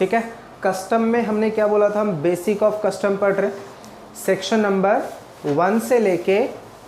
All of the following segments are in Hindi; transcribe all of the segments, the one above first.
ठीक है। कस्टम में हमने क्या बोला था, हम बेसिक ऑफ कस्टम पढ़ रहे। सेक्शन नंबर 1 से लेके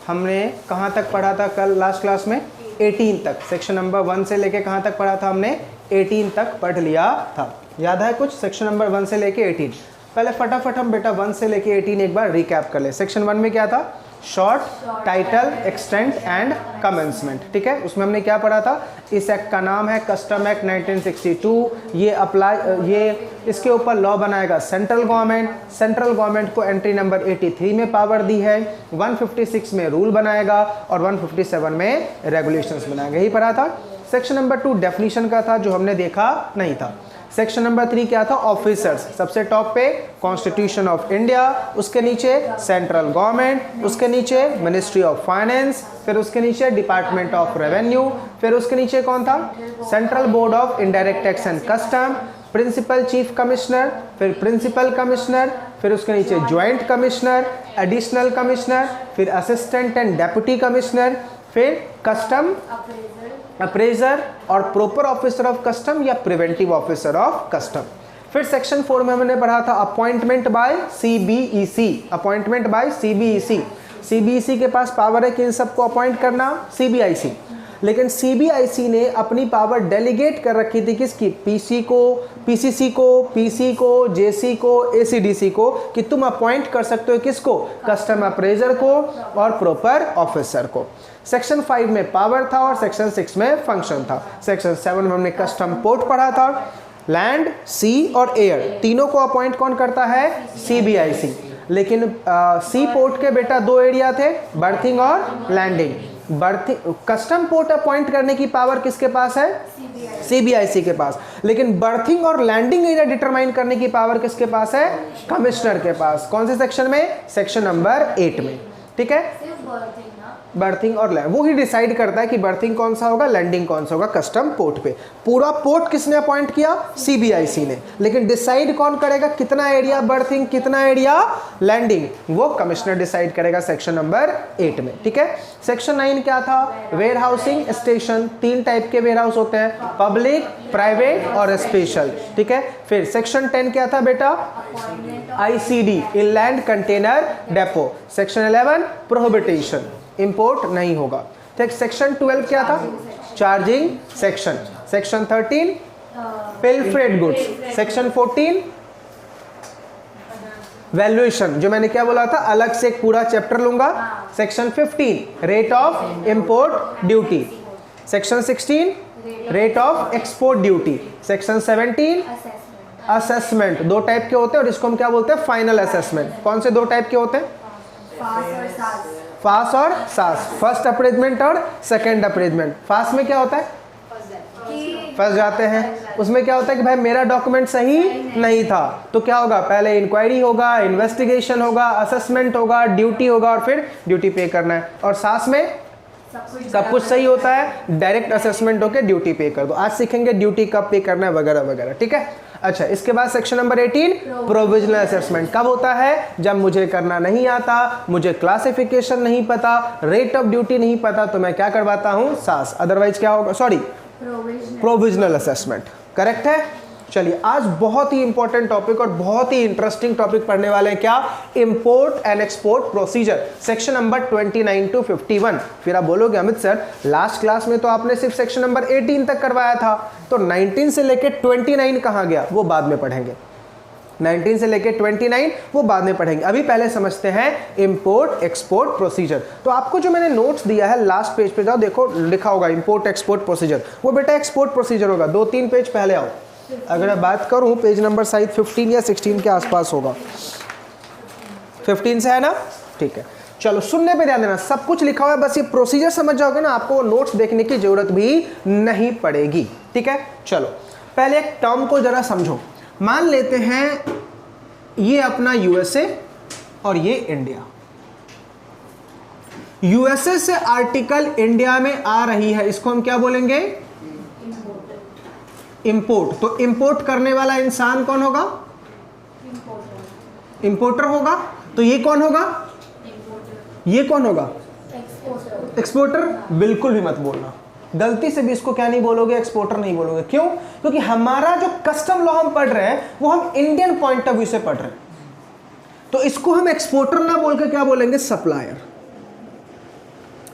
हमने कहाँ तक पढ़ा था कल लास्ट क्लास में, 18 तक। सेक्शन नंबर 1 से लेके कहाँ तक पढ़ा था हमने, 18 तक पढ़ लिया था। याद है कुछ सेक्शन नंबर 1 से लेके 18? पहले फटाफट हम बेटा 1 से लेके 18 एक बार रिकैप कर ले। सेक्शन 1 में क्या था, short, title, extent and commencement, ठीक है। उसमें हमने क्या पढ़ा था, इस एक्ट का नाम है कस्टम एक्ट 1962। ये इसके ऊपर लॉ बनाएगा सेंट्रल गवर्नमेंट। सेंट्रल गवर्नमेंट को एंट्री नंबर 83 में पावर दी है, 156 में रूल बनाएगा और 157 में रेगुलेशंस बनाएगा, यही पढ़ा था। सेक्शन नंबर 2 डेफिनेशन का था, जो हमने देखा नहीं था। सेक्शन नंबर 3 क्या था, ऑफिसर्स। सबसे टॉप पे कॉन्स्टिट्यूशन ऑफ इंडिया, उसके नीचे सेंट्रल गवर्नमेंट, उसके नीचे मिनिस्ट्री ऑफ फाइनेंस, फिर उसके नीचे डिपार्टमेंट ऑफ रेवेन्यू, फिर उसके नीचे कौन था, central board of indirect tax and custom, principal chief commissioner, फिर प्रिंसिपल कमिश्नर, फिर उसके नीचे ज्वाइंट कमिश्नर, एडिशनल कमिश्नर, फिर असिस्टेंट एंड डेप्यूटी कमिश्नर, फिर कस्टम अप्रेजर और प्रॉपर ऑफिसर ऑफ कस्टम या प्रिवेंटिव ऑफिसर ऑफ कस्टम। फिर सेक्शन 4 में हमने पढ़ा था appointment by CBEC. Appointment by CBEC, CBEC के पास पावर है कि इन सबको अपॉइंट करना, सीबीआईसी। लेकिन सीबीआईसी ने अपनी पावर डेलीगेट कर रखी थी किसकी, पीसी को, पीसीसी को, पीसी को, जेसी को, एसीडीसी को, कि तुम अपॉइंट कर सकते हो किसको, कस्टम अप्रेजर को और प्रॉपर ऑफिसर को। सेक्शन 5 में पावर था और सेक्शन 6 में फंक्शन था। सेक्शन 7 में हमने कस्टम पोर्ट पढ़ा था। लैंड, सी और एयर तीनों को अपॉइंट कौन करता है, सीबीआईसी। लेकिन सी पोर्ट के बेटा 2 एरिया थे, बर्थिंग और लैंडिंग। कस्टम पोर्ट अपॉइंट करने की पावर किसके पास है, सीबीआईसी के पास। लेकिन बर्थिंग और लैंडिंग एरिया डिटरमाइन करने की पावर किसके पास है, कमिश्नर के पास। कौन से सेक्शन में, सेक्शन नंबर 8 में, ठीक है। बर्थिंग और लैंड वो ही डिसाइड करता है कि बर्थिंग कौन सा होगा, लैंडिंग कौन सा होगा कस्टम पोर्ट पे। पूरा पोर्ट किसने अपॉइंट किया, सीबीआईसी ने। लेकिन डिसाइड कौन करेगा, कितना एरिया बर्थिंग, कितना एरिया लैंडिंग, वो कमिश्नर डिसाइड करेगा सेक्शन नंबर 8 में, ठीक है। सेक्शन 9 क्या था, वेयर हाउसिंग स्टेशन। 3 टाइप के वेयर हाउस होते हैं, पब्लिक, प्राइवेट और स्पेशल, ठीक है। फिर सेक्शन 10 क्या था बेटा, ICD, inland container depot. Section 11 prohibition, import नहीं होगा, ठीक। सेक्शन 12 क्या था, charging section. Section 13 pilfered goods. Section 14 valuation, जो मैंने क्या बोला था, अलग से एक पूरा चैप्टर लूंगा। Section 15 rate of import duty. Section 16 rate of export duty. Section 17 assessment. 2 type के होते हैं और इसको हम क्या बोलते हैं, फाइनल असेसमेंट। कौन से 2 टाइप के होते हैं, फास और सास। फर्स्ट अप्रेजमेंट और सेकंड अप्रेजमेंट। फास में क्या होता है, फंस जाते हैं। उसमें क्या होता है कि भाई मेरा डॉक्यूमेंट सही नहीं था, तो क्या होगा, पहले इंक्वायरी होगा, इन्वेस्टिगेशन होगा, असेसमेंट होगा, ड्यूटी होगा और फिर ड्यूटी पे करना है। और सास में सब कुछ सही होता है, डायरेक्ट असेसमेंट होकर ड्यूटी पे कर दो। आज सीखेंगे ड्यूटी कब पे करना है वगैरह वगैरह, ठीक है। अच्छा, इसके बाद सेक्शन नंबर 18 प्रोविजनल असेसमेंट। कब होता है, जब मुझे करना नहीं आता, मुझे क्लासिफिकेशन नहीं पता, रेट ऑफ ड्यूटी नहीं पता, तो मैं क्या करवाता हूँ, सास। अदरवाइज क्या होगा, सॉरी प्रोविजनल असेसमेंट, करेक्ट है। चलिए, आज बहुत ही इंपॉर्टेंट टॉपिक और बहुत ही इंटरेस्टिंग टॉपिक पढ़ने वाले हैं, क्या, import and export procedure. Section number 29 to 51। फिर आप बोलोगे अमित सर लास्ट क्लास में तो आपने सिर्फ सेक्शन नंबर 18 तक करवाया था, तो 19 से लेके 29 कहाँ गया, वो बाद में पढ़ेंगे। 19 से लेके 29 वो बाद में पढ़ेंगे। अभी पहले समझते हैं इंपोर्ट एक्सपोर्ट प्रोसीजर। तो आपको जो मैंने नोट्स दिया है, लास्ट पेज पे जाओ, देखो लिखा होगा इंपोर्ट एक्सपोर्ट प्रोसीजर, वो बेटा एक्सपोर्ट प्रोसीजर होगा। 2-3 पेज पहले आओ। अगर मैं बात करूं, पेज नंबर शायद 15 या 16 के आसपास होगा। 15 से है ना, ठीक है। चलो, सुनने पे ध्यान देना, सब कुछ लिखा हुआ है, बस ये प्रोसीजर समझ जाओगे ना, आपको नोट्स देखने की जरूरत भी नहीं पड़ेगी, ठीक है। चलो, पहले एक टर्म को जरा समझो। मान लेते हैं ये अपना यूएसए और ये इंडिया। यूएसए से आर्टिकल इंडिया में आ रही है, इसको हम क्या बोलेंगे, इंपोर्ट। तो इंपोर्ट करने वाला इंसान कौन होगा, इंपोर्टर होगा। तो ये कौन होगा, ये कौन होगा, एक्सपोर्टर। बिल्कुल भी मत बोलना, गलती से भी इसको क्या नहीं बोलोगे, एक्सपोर्टर नहीं बोलोगे। क्यों? क्योंकि हमारा जो कस्टम लॉ हम पढ़ रहे हैं वो हम इंडियन पॉइंट ऑफ व्यू से पढ़ रहे हैं, तो इसको हम एक्सपोर्टर ना बोल के क्या बोलेंगे, सप्लायर।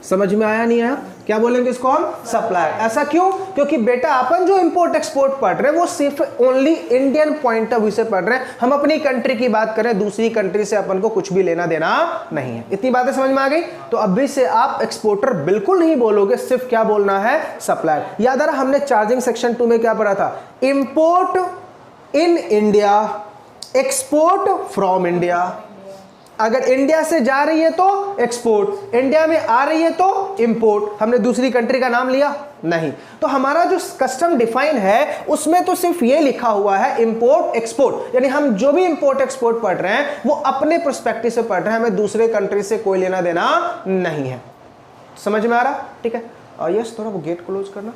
समझ में आया नहीं आया? क्या बोलेंगे इसको हम, सप्लायर। ऐसा क्यों? क्योंकि बेटा अपन जो इंपोर्ट एक्सपोर्ट पढ़ रहे हैं वो सिर्फ only Indian point of view से पढ़ रहे हैं, हम अपनी कंट्री की बात करें, दूसरी कंट्री से अपन को कुछ भी लेना देना नहीं है। इतनी बातें समझ में आ गई? तो अभी से आप एक्सपोर्टर बिल्कुल नहीं बोलोगे, सिर्फ क्या बोलना है, सप्लायर। याद आ रहा हमने चार्जिंग सेक्शन 2 में क्या पढ़ा था, import in India, export from India. अगर इंडिया से जा रही है तो एक्सपोर्ट, इंडिया में आ रही है तो इंपोर्ट। हमने दूसरी कंट्री का नाम लिया नहीं। तो हमारा जो कस्टम डिफाइन है उसमें तो सिर्फ ये लिखा हुआ है इंपोर्ट एक्सपोर्ट, यानी हम जो भी इंपोर्ट एक्सपोर्ट पढ़ रहे हैं वो अपने पर्सपेक्टिव से पढ़ रहे हैं, हमें दूसरे कंट्री से कोई लेना देना नहीं है। समझ में आ रहा? ठीक है। और यस, थोड़ा वो गेट क्लोज करना,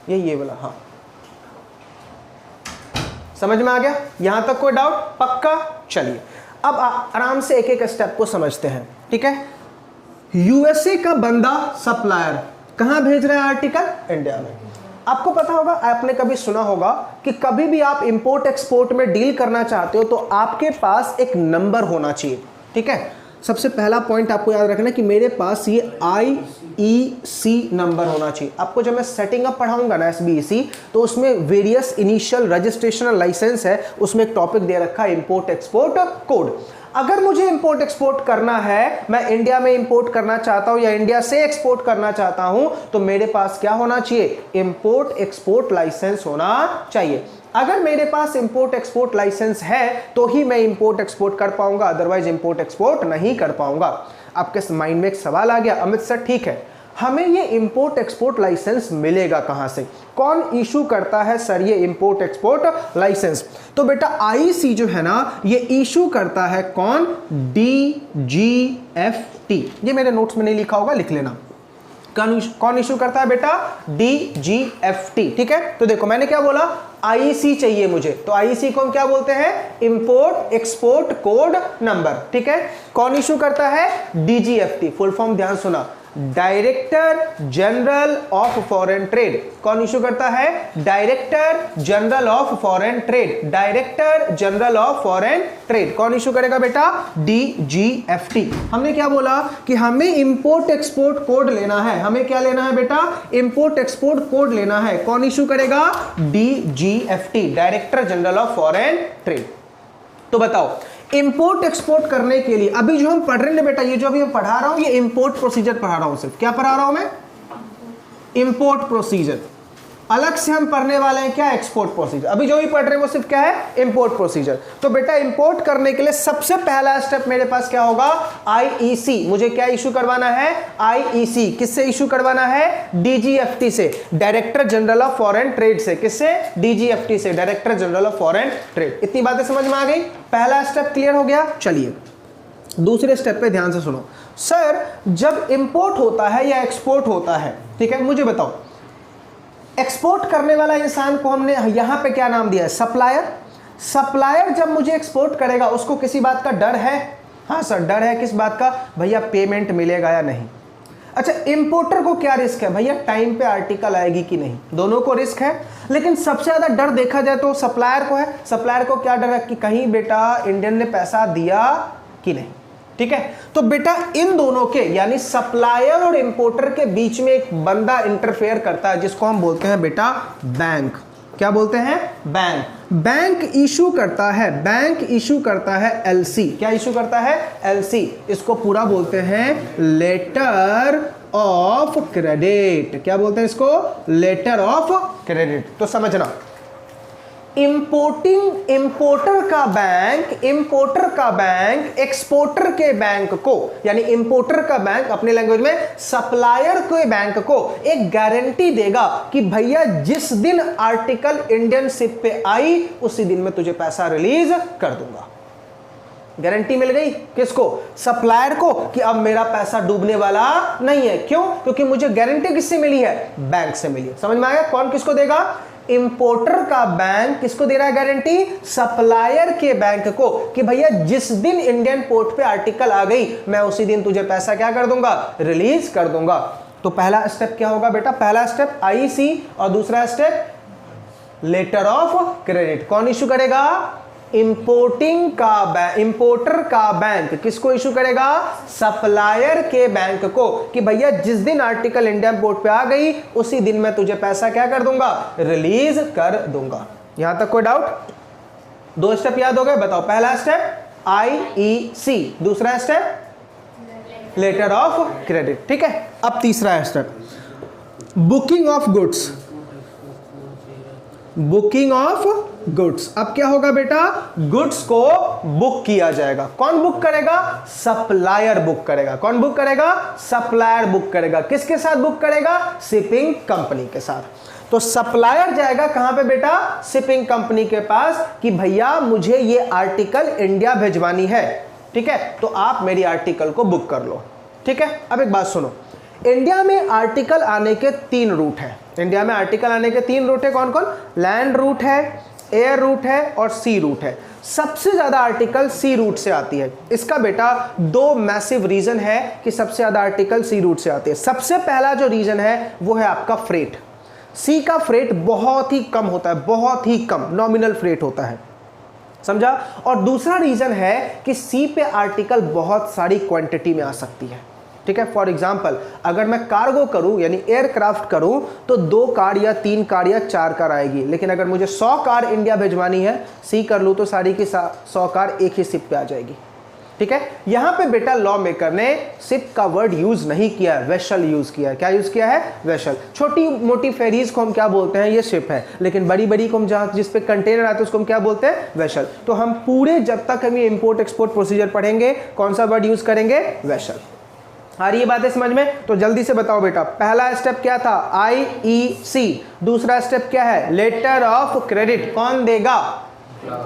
ये वाला। हाँ, समझ में आ गया? यहां तक कोई डाउट? पक्का? चलिए अब आराम से एक एक स्टेप को समझते हैं। ठीक है। यूएसए का बंदा सप्लायर कहां भेज रहा है आर्टिकल, इंडिया में। आपको पता होगा, आपने कभी सुना होगा कि कभी भी आप इंपोर्ट एक्सपोर्ट में डील करना चाहते हो तो आपके पास एक नंबर होना चाहिए। ठीक है। सबसे पहला पॉइंट आपको याद रखना कि मेरे पास ये IEC नंबर होना चाहिए। आपको जब मैं सेटिंग अप पढ़ाऊंगा ना SBEC, तो उसमें वेरियस इनिशियल रजिस्ट्रेशन लाइसेंस है, उसमें एक टॉपिक दे रखा है इंपोर्ट एक्सपोर्ट कोड। अगर मुझे इंपोर्ट एक्सपोर्ट करना है, मैं इंडिया में इंपोर्ट करना चाहता हूं या इंडिया से एक्सपोर्ट करना चाहता हूं, तो मेरे पास क्या होना चाहिए, इंपोर्ट एक्सपोर्ट लाइसेंस होना चाहिए। अगर मेरे पास इंपोर्ट एक्सपोर्ट लाइसेंस है तो ही मैं इंपोर्ट एक्सपोर्ट कर पाऊंगा, अदरवाइज इंपोर्ट एक्सपोर्ट नहीं कर पाऊंगा। आपके माइंड में एक सवाल आ गया, अमित सर ठीक है, हमें ये इंपोर्ट एक्सपोर्ट लाइसेंस मिलेगा कहां से, कौन इशू करता है सर ये इंपोर्ट एक्सपोर्ट लाइसेंस? तो बेटा IEC जो है ना, ये इशू करता है कौन, DGFT। ये मेरे नोट्स में नहीं लिखा होगा, लिख लेना। कौन इशू करता है बेटा, DGFT। ठीक है। तो देखो मैंने क्या बोला, IEC चाहिए मुझे, तो IEC को हम क्या बोलते हैं, इंपोर्ट एक्सपोर्ट कोड नंबर। ठीक है। कौन इशू करता है, DGFT। फुल फॉर्म ध्यान सुना, director general of foreign trade. कौन इशू करता है, director general of foreign trade. Director general of foreign trade कौन इशू करेगा बेटा, DGFT। हमने क्या बोला कि हमें इंपोर्ट एक्सपोर्ट कोड लेना है, हमें क्या लेना है बेटा, इंपोर्ट एक्सपोर्ट कोड लेना है। कौन इशू करेगा, DGFT, director general of foreign trade. तो बताओ इंपोर्ट एक्सपोर्ट करने के लिए अभी जो हम पढ़ रहे हैं बेटा, ये जो अभी मैं पढ़ा रहा हूं ये इंपोर्ट प्रोसीजर पढ़ा रहा हूं, सिर्फ क्या पढ़ा रहा हूं मैं, इंपोर्ट प्रोसीजर। अलग से हम पढ़ने वाले हैं क्या, एक्सपोर्ट प्रोसीजर। अभी जो भी पढ़ रहे हैं वो सिर्फ क्या है, इंपोर्ट प्रोसीजर। तो बेटा इंपोर्ट करने के लिए सबसे पहला स्टेप मेरे पास क्या होगा, IEC। मुझे क्या इशू करवाना है, IEC। किससे इशू करवाना है, DGFT से, director general of foreign trade से। किससे, DGFT से, director general of foreign trade. इतनी बातें समझ में आ गई, पहला स्टेप क्लियर हो गया। चलिए दूसरे स्टेप पे ध्यान से सुनो। सर जब इंपोर्ट होता है या एक्सपोर्ट होता है, ठीक है, मुझे बताओ एक्सपोर्ट करने वाला इंसान को हमने यहां पे क्या नाम दिया है, सप्लायर। सप्लायर जब मुझे एक्सपोर्ट करेगा उसको किसी बात का डर है, हाँ सर डर है, किस बात का, भैया पेमेंट मिलेगा या नहीं। अच्छा इंपोर्टर को क्या रिस्क है, भैया टाइम पे आर्टिकल आएगी कि नहीं, दोनों को रिस्क है। लेकिन सबसे ज्यादा डर देखा जाए तो सप्लायर को है। सप्लायर को क्या डर है कि कहीं बेटा इंडियन ने पैसा दिया कि नहीं। ठीक है। तो बेटा इन दोनों के यानी सप्लायर और इंपोर्टर के बीच में एक बंदा इंटरफेयर करता है जिसको हम बोलते हैं बेटा बैंक। क्या बोलते हैं, बैंक। बैंक इशू करता है, बैंक इशू करता है LC। क्या इशू करता है, LC। इसको पूरा बोलते हैं लेटर ऑफ क्रेडिट। क्या बोलते हैं इसको, लेटर ऑफ क्रेडिट। तो समझना इंपोर्टर का बैंक एक्सपोर्टर के बैंक को, यानी इंपोर्टर का बैंक अपने लैंग्वेज में सप्लायर के बैंक को एक गारंटी देगा कि भैया जिस दिन आर्टिकल इंडियन शिप पे आई उसी दिन में तुझे पैसा रिलीज कर दूंगा। गारंटी मिल गई किसको, सप्लायर को, कि अब मेरा पैसा डूबने वाला नहीं है। क्यों, क्योंकि मुझे गारंटी किससे मिली है, बैंक से मिली है। समझ में आया, कौन किसको देगा, इंपोर्टर का बैंक किसको दे रहा है गारंटी, सप्लायर के बैंक को, कि भैया जिस दिन इंडियन पोर्ट पे आर्टिकल आ गई मैं उसी दिन तुझे पैसा क्या कर दूंगा, रिलीज कर दूंगा। तो पहला स्टेप क्या होगा बेटा, पहला स्टेप आईसी और दूसरा स्टेप लेटर ऑफ क्रेडिट। कौन इशू करेगा, इंपोर्टर का बैंक किसको इशू करेगा, सप्लायर के बैंक को, कि भैया जिस दिन आर्टिकल इंडिया पोर्ट पे आ गई उसी दिन मैं तुझे पैसा क्या कर दूंगा, रिलीज कर दूंगा। यहां तक कोई डाउट? 2 स्टेप याद हो गए? बताओ, पहला स्टेप आईईसी, दूसरा स्टेप लेटर ऑफ क्रेडिट। ठीक है, अब तीसरा step booking of goods. Booking of goods, अब क्या होगा बेटा, गुड्स को बुक किया जाएगा। कौन बुक करेगा, सप्लायर बुक करेगा। कौन बुक करेगा, सप्लायर बुक करेगा। किसके साथ बुक करेगा, शिपिंग कंपनी के साथ। तो सप्लायर जाएगा कहां पे बेटा, शिपिंग कंपनी के पास, कि भैया मुझे ये आर्टिकल इंडिया भिजवानी है, ठीक है, तो आप मेरी आर्टिकल को बुक कर लो। ठीक है, अब एक बात सुनो, इंडिया में आर्टिकल आने के 3 रूट हैं। इंडिया में आर्टिकल आने के 3 रूट है। कौन कौन, लैंड रूट है, एयर रूट है और सी रूट है। सबसे ज्यादा आर्टिकल सी रूट से आती है। इसका बेटा 2 मैसिव रीजन है कि सबसे ज्यादा आर्टिकल सी रूट से आती है। सबसे पहला जो रीजन है वो है आपका फ्रेट। सी का फ्रेट बहुत ही कम होता है, बहुत ही कम, नॉमिनल फ्रेट होता है, समझा। और दूसरा रीजन है कि सी पे आर्टिकल बहुत सारी क्वांटिटी में आ सकती है। ठीक है, फॉर एग्जाम्पल अगर मैं कार्गो करूं यानी एयरक्राफ्ट करूं तो 2 कार या 3 कार या 4 कार आएगी, लेकिन अगर मुझे 100 कार इंडिया भिजवानी है, सी कर लूं तो सारी की 100 कार एक ही शिप पे आ जाएगी। ठीक है, यहां पे बेटा लॉ मेकर ने शिप का वर्ड यूज नहीं किया है, वेसल यूज किया है। क्या यूज किया है, वेसल। छोटी मोटी फेरीज को हम क्या बोलते हैं, ये शिप है, लेकिन बड़ी बड़ी को हम जहां जिस पे कंटेनर आते हैं उसको हम क्या बोलते हैं, वेसल। तो हम पूरे जब तक हम ये इंपोर्ट एक्सपोर्ट प्रोसीजर पढ़ेंगे कौन सा वर्ड यूज करेंगे, वेसल। आ रही है बातें समझ में? तो जल्दी से बताओ बेटा, पहला स्टेप क्या था, आईईसी। दूसरा स्टेप क्या है, लेटर ऑफ क्रेडिट। कौन देगा,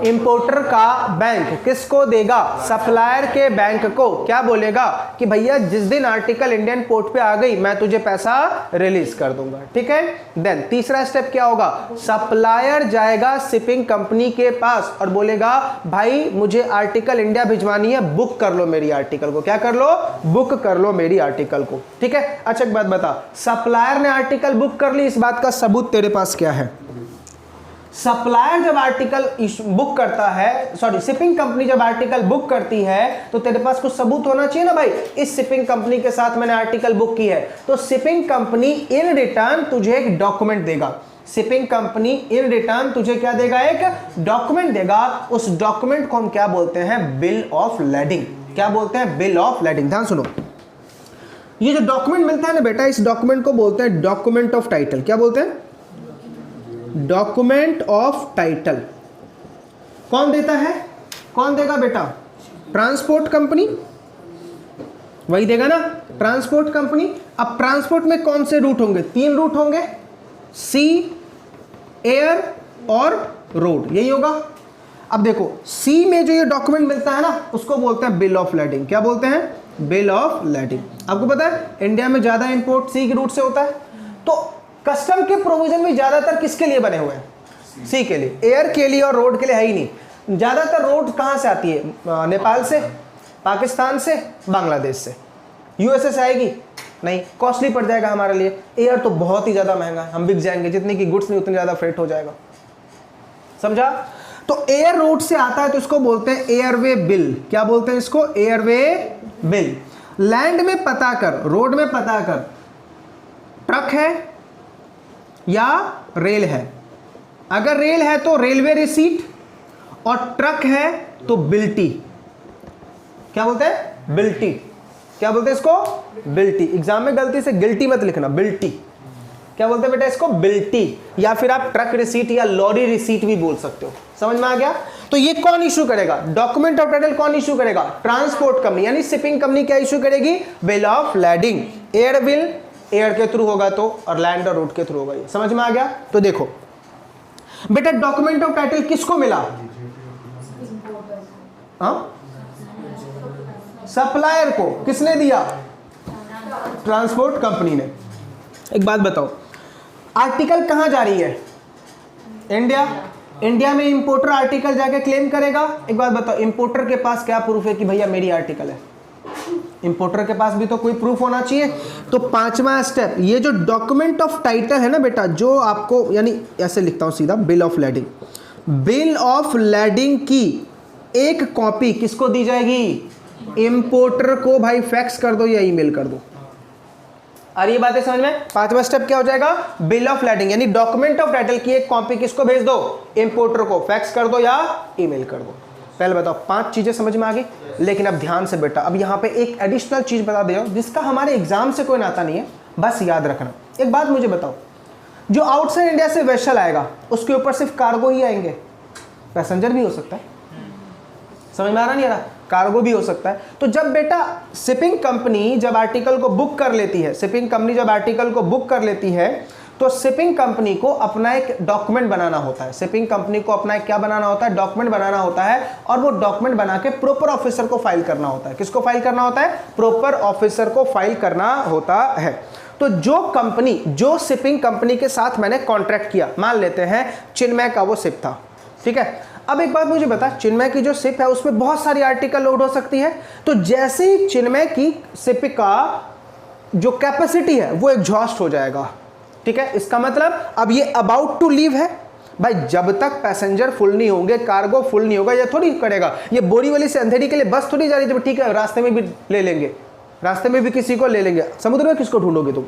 इंपोर्टर का बैंक। किसको देगा, सप्लायर के बैंक को। क्या बोलेगा कि भैया जिस दिन आर्टिकल इंडियन पोर्ट पे आ गई मैं तुझे पैसा रिलीज कर दूंगा। ठीक है, देन तीसरा स्टेप क्या होगा, सप्लायर जाएगा शिपिंग कंपनी के पास और बोलेगा भाई मुझे आर्टिकल इंडिया भिजवानी है, बुक कर लो मेरी आर्टिकल को। क्या कर लो, बुक कर लो मेरी आर्टिकल को। ठीक है, अच्छा एक बात बता, सप्लायर ने आर्टिकल बुक कर ली, इस बात का सबूत तेरे पास क्या है? सप्लायर जब आर्टिकल बुक करता है, सॉरी शिपिंग कंपनी जब आर्टिकल बुक करती है तो तेरे पास कुछ सबूत होना चाहिए ना भाई, इस शिपिंग कंपनी के साथ मैंने आर्टिकल बुक की है। तो शिपिंग कंपनी इन रिटर्न तुझे एक डॉक्यूमेंट देगा। शिपिंग कंपनी इन रिटर्न तुझे क्या देगा, एक डॉक्यूमेंट देगा। उस डॉक्यूमेंट को हम क्या बोलते हैं, बिल ऑफ लैडिंग। क्या बोलते हैं, बिल ऑफ लैडिंग। ध्यान सुनो, ये जो डॉक्यूमेंट मिलता है ना बेटा, इस डॉक्यूमेंट को बोलते हैं डॉक्यूमेंट ऑफ टाइटल। क्या बोलते हैं, डॉक्यूमेंट ऑफ टाइटल। कौन देता है, कौन देगा बेटा, ट्रांसपोर्ट कंपनी, वही देगा ना, ट्रांसपोर्ट कंपनी। अब ट्रांसपोर्ट में कौन से रूट होंगे, 3 रूट होंगे, सी, एयर और रोड, यही होगा। अब देखो सी में जो ये डॉक्यूमेंट मिलता है ना उसको बोलते हैं बिल ऑफ लैडिंग। क्या बोलते हैं, बिल ऑफ लैडिंग। आपको पता है इंडिया में ज्यादा इंपोर्ट सी के रूट से होता है, तो कस्टम के प्रोविजन भी ज्यादातर किसके लिए बने हुए हैं, सी के लिए। एयर के लिए और रोड के लिए है ही नहीं। ज्यादातर रोड कहां से आती है, नेपाल से, पाकिस्तान से, बांग्लादेश से। यूएसए से आएगी नहीं, कॉस्टली पड़ जाएगा हमारे लिए। एयर तो बहुत ही ज्यादा महंगा है, हम बिक जाएंगे, जितने की गुड्स नहीं उतनी ज्यादा फ्रेट हो जाएगा, समझा। तो एयर रूट से आता है तो इसको बोलते हैं एयरवे बिल। क्या बोलते हैं इसको, एयरवे बिल। लैंड में पता कर, रोड में पता कर, ट्रक है या रेल है। अगर रेल है तो रेलवे रिसीट और ट्रक है तो बिल्टी। क्या बोलते हैं, बिल्टी। क्या बोलते हैं इसको, बिल्टी। एग्जाम में गलती से गिल्टी मत लिखना, बिल्टी। क्या बोलते हैं बेटा इसको, बिल्टी, या फिर आप ट्रक रिसीट या लॉरी रिसीट भी बोल सकते हो। समझ में आ गया। तो ये कौन इशू करेगा, डॉक्यूमेंट ऑफ टाइटल कौन इशू करेगा, ट्रांसपोर्ट कंपनी यानी शिपिंग कंपनी। क्या इशू करेगी, bill of lading. Air bill air के थ्रू होगा तो, और लैंड और रोड के थ्रू होगा। ये समझ में आ गया। तो देखो बेटा डॉक्यूमेंट ऑफ टाइटल किसको मिला, सप्लायर को। किसने दिया, ट्रांसपोर्ट कंपनी ने। एक बात बताओ, आर्टिकल कहां जा रही है, इंडिया। इंडिया में इंपोर्टर आर्टिकल जाके क्लेम करेगा। एक बात बताओ, इंपोर्टर के पास क्या प्रूफ है कि भैया मेरी आर्टिकल है। इंपोर्टर के पास भी तो कोई प्रूफ होना चाहिए। तो पांचवा स्टेप, ये जो डॉक्यूमेंट ऑफ टाइटल है ना बेटा, जो आपको, यानी ऐसे लिखता हूं सीधा, bill of lading, bill of lading की एक कॉपी किसको दी जाएगी? इंपोर्टर को भाई फैक्स कर दो या ईमेल कर दो। और ये बातें समझ में? पांचवा स्टेप क्या हो जाएगा? बिल ऑफ लैडिंग यानी डॉक्यूमेंट ऑफ टाइटल की एक कॉपी किसको भेज दो? इंपोर्टर को फैक्स कर दो या ईमेल कर दो। पहले बताओ, 5 चीजें समझ में आ गई। लेकिन अब ध्यान से बेटा, अब यहां पे एक एडिशनल चीज बता दे जिसका हमारे एग्जाम से कोई नाता नहीं है, बस याद रखना। एक बात मुझे बताओ, जो आउटसाइड इंडिया से वेसल आएगा उसके ऊपर सिर्फ कार्गो ही आएंगे? पैसेंजर भी हो सकता है। समझ में आ रहा नहीं आ रहा? कार्गो भी हो सकता है। तो जब बेटा शिपिंग कंपनी जब आर्टिकल को बुक कर लेती है, शिपिंग कंपनी जब आर्टिकल को बुक कर लेती है, तो शिपिंग कंपनी को अपना एक डॉक्यूमेंट बनाना होता है। शिपिंग कंपनी को अपना एक क्या बनाना होता है? डॉक्यूमेंट बनाना होता है। और वो डॉक्यूमेंट बना के प्रॉपर ऑफिसर को फाइल करना होता है। किसको फाइल करना होता है? प्रॉपर ऑफिसर को फाइल करना होता है। तो जो कंपनी, जो शिपिंग कंपनी के साथ मैंने कॉन्ट्रैक्ट किया, मान लेते हैं चिन्मय का वो शिप था, ठीक है। अब एक बात मुझे बता, चिन्मय की जो शिप है उसमें बहुत सारी आर्टिकल लोड हो सकती है। तो जैसे ही चिन्मय की शिप का जो कैपेसिटी है वो एग्जॉस्ट हो जाएगा, ठीक है। इसका मतलब अब ये अबाउट टू लीव है भाई, जब तक पैसेंजर फुल नहीं होंगे, कार्गो फुल नहीं होगा, ये थोड़ी करेगा। ये बोरीवली से अंधेरी के लिए बस थोड़ी जा रही है, ठीक है रास्ते में भी ले लेंगे, रास्ते में भी किसी को ले लेंगे। समुद्र में किसको ढूंढोगे तुम?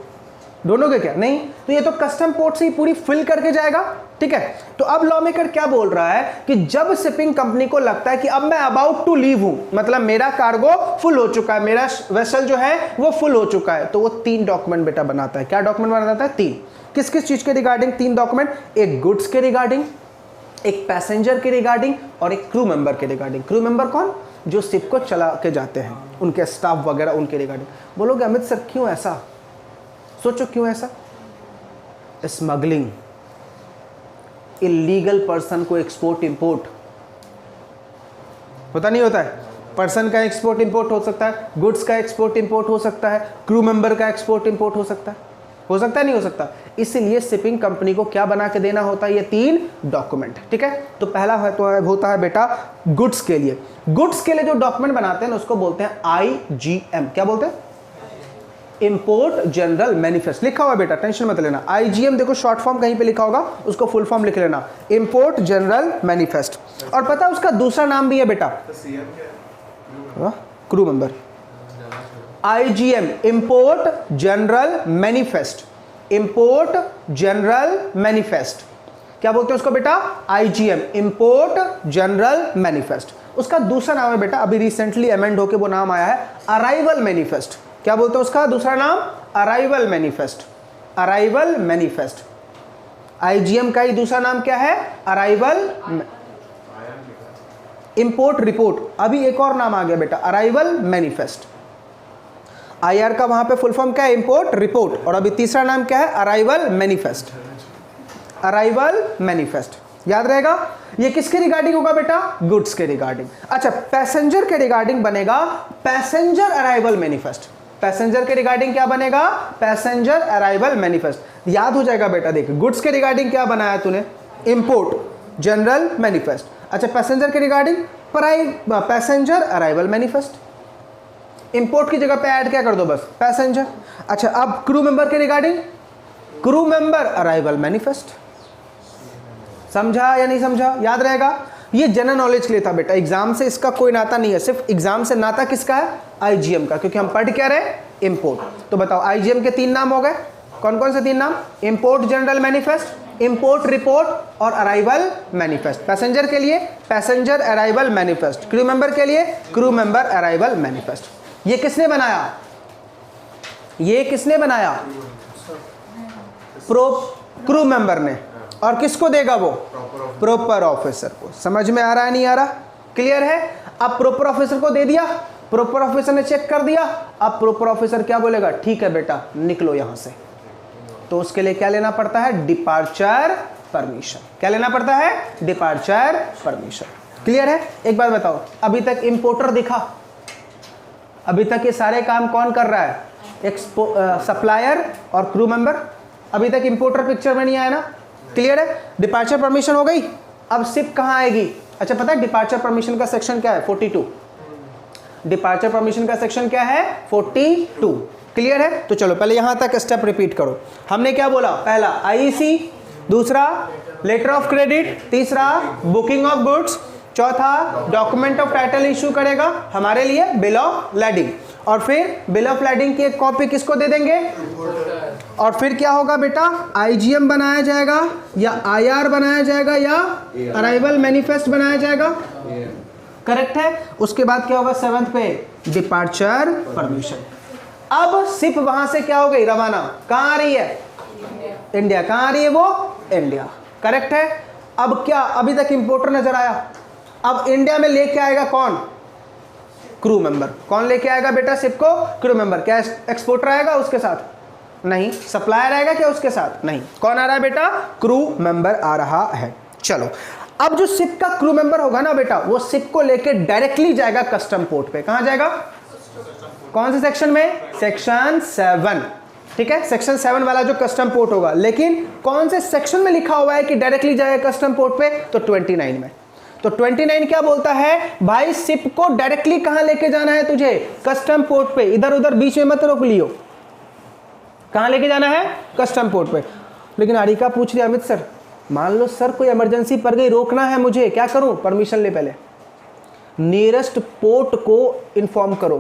ढूंढोगे क्या? नहीं। तो ये तो कस्टम पोर्ट से ही पूरी फिल करके जाएगा, ठीक है। तो अब लॉ मेकर क्या बोल रहा है कि जब शिपिंग कंपनी को लगता है कि अब मैं अबाउट टू लीव हूं, मतलब मेरा कार्गो फुल हो चुका है, मेरा वेसल जो है वो फुल हो चुका है, तो वो 3 डॉक्यूमेंट बेटा बनाता है। क्या डॉक्यूमेंट बनाता है? 3। किस किस चीज के रिगार्डिंग 3 डॉक्यूमेंट? एक गुड्स के रिगार्डिंग, एक पैसेंजर के रिगार्डिंग और एक क्रू मेंबर के रिगार्डिंग। क्रू मेंबर कौन? जो शिप को चला के जाते हैं, उनके स्टाफ वगैरह, उनके रिगार्डिंग। बोलोगे अमित सर क्यों ऐसा? सोचो क्यों ऐसा? स्मगलिंग, इलीगल पर्सन को एक्सपोर्ट इंपोर्ट पता नहीं होता है। पर्सन का एक्सपोर्ट इंपोर्ट हो सकता है, गुड्स का एक्सपोर्ट इंपोर्ट हो सकता है, क्रू मेंबर का एक्सपोर्ट इंपोर्ट हो सकता है। हो सकता है नहीं हो सकता? इसलिए शिपिंग कंपनी को क्या बना के देना होता है? ये 3 डॉक्यूमेंट, ठीक है। तो पहला है तो होता है बेटा गुड्स के लिए। गुड्स के लिए जो डॉक्यूमेंट बनाते हैं ना उसको बोलते हैं IGM। क्या बोलते हैं? Import general manifest. लिखा हुआ बेटा, टेंशन मत लेना। IGM देखो शॉर्ट फॉर्म कहीं पे लिखा होगा, उसको फुल फॉर्म लिख लेना, इंपोर्ट जनरल मैनिफेस्ट। और पता है उसका दूसरा नाम भी है बेटा, crew member. IGM import general manifest, import general manifest. क्या बोलते हैं उसको बेटा? IGM import general manifest. उसका दूसरा नाम है बेटा, अभी रिसेंटली अमेंड होके वो नाम आया है, अराइवल मैनिफेस्ट। क्या बोलते हैं उसका दूसरा नाम? Arrival manifest. Arrival manifest. IGM का ही दूसरा नाम क्या है? Arrival import report. अभी एक और नाम आ गया बेटा, अराइवल मैनिफेस्ट। IR का वहां पे फुल फॉर्म क्या है? Import report. और अभी तीसरा नाम क्या है? Arrival manifest. अराइवल मैनिफेस्ट याद रहेगा। ये किसके रिगार्डिंग होगा बेटा? गुड्स के रिगार्डिंग। अच्छा, पैसेंजर के रिगार्डिंग बनेगा पैसेंजर अराइवल मैनिफेस्ट। पैसेंजर के रिगार्डिंग क्या बनेगा? Passenger arrival manifest. याद हो जाएगा बेटा। देख, गुड्स के रिगार्डिंग क्या बनाया तूने? Import general manifest. अच्छा, पैसेंजर के regarding passenger arrival manifest. Import की जगह पे ऐड क्या कर दो? बस पैसेंजर। अच्छा, अब क्रू मेंबर के regarding crew member arrival manifest. समझा या नहीं समझा? याद रहेगा। ये जनरल नॉलेज के लिए था बेटा, एग्जाम से इसका कोई नाता नहीं है। सिर्फ एग्जाम से नाता किसका है? IGM का, क्योंकि हम पढ़ क्या रहे? इंपोर्ट। तो बताओ IGM के 3 नाम हो गए। कौन कौन से 3 नाम? Import general manifest, import report और अराइवल मैनिफेस्ट। पैसेंजर के लिए passenger arrival manifest, crew member के लिए क्रू मेंबर अराइवल मैनिफेस्ट। ये किसने बनाया? ये किसने बनाया? क्रू मेंबर ने। और किसको देगा वो? प्रॉपर ऑफिसर को। समझ में आ रहा है नहीं आ रहा? क्लियर है? अब प्रॉपर ऑफिसर को दे दिया, प्रॉपर ऑफिसर ने चेक कर दिया। अब प्रॉपर ऑफिसर क्या बोलेगा? ठीक है बेटा निकलो यहां से। तो उसके लिए क्या लेना पड़ता है? Departure permission. क्या लेना पड़ता है? Departure permission. क्लियर है? एक बात बताओ, अभी तक इंपोर्टर दिखा? अभी तक ये सारे काम कौन कर रहा है? सप्लायर और क्रू मेंबर। अभी तक इंपोर्टर पिक्चर में नहीं आया ना? क्लियर है? डिपार्चर परमिशन हो गई। अब शिप कहां आएगी? अच्छा, पता है डिपार्चर परमिशन का सेक्शन क्या है? 42। डिपार्चर परमिशन का सेक्शन क्या है 42। क्लियर है? तो चलो पहले यहां तक स्टेप रिपीट करो। हमने क्या बोला? पहला आईईसी, दूसरा लेटर ऑफ क्रेडिट, तीसरा बुकिंग ऑफ गुड्स, चौथा डॉक्यूमेंट ऑफ टाइटल इशू करेगा हमारे लिए बिल ऑफ लैंडिंग, और फिर बिल ऑफ लैंडिंग की एक कॉपी किसको दे देंगे? और फिर क्या होगा बेटा? आईजीएम बनाया जाएगा या आईआर बनाया जाएगा या अराइवल मैनिफेस्ट बनाया जाएगा। करेक्ट है? उसके बाद क्या होगा 7th पे? Departure permission. अब सिप वहां से क्या हो गई? रवाना। कहां आ रही है? इंडिया। कहां आ रही है वो? इंडिया। करेक्ट है? अब क्या अभी तक इंपोर्टर नजर आया? अब इंडिया में लेके आएगा कौन? Crew member. कौन लेके आएगा बेटा सिप को? Crew member. क्या एक्सपोर्टर आएगा उसके साथ? नहीं। सप्लायर आएगा क्या उसके साथ? नहीं। कौन आ रहा है बेटा? क्रू मेंबर आ रहा है। चलो अब जो सिप का क्रू मेंबर होगा ना बेटा, वो सिप को लेके डायरेक्टली जाएगा कस्टम पोर्ट पे। कहां जाएगा? कौन से सेक्शन में? सेक्शन 7। ठीक है, सेक्शन 7 वाला जो कस्टम पोर्ट होगा। लेकिन कौन से सेक्शन में लिखा हुआ है कि डायरेक्टली जाएगा कस्टम पोर्ट पे? तो 29 में। तो 29 क्या बोलता है? भाई सिप को डायरेक्टली कहां लेके जाना है तुझे? कस्टम पोर्ट पे। इधर उधर बीच में मत रोक लियो। कहां लेके जाना है? कस्टम पोर्ट पे। लेकिन आरिका पूछ रही अमित सर, मान लो सर कोई इमरजेंसी पड़ गई, रोकना है मुझे, क्या करूं? परमिशन ले पहले। नियरेस्ट पोर्ट को इन्फॉर्म करो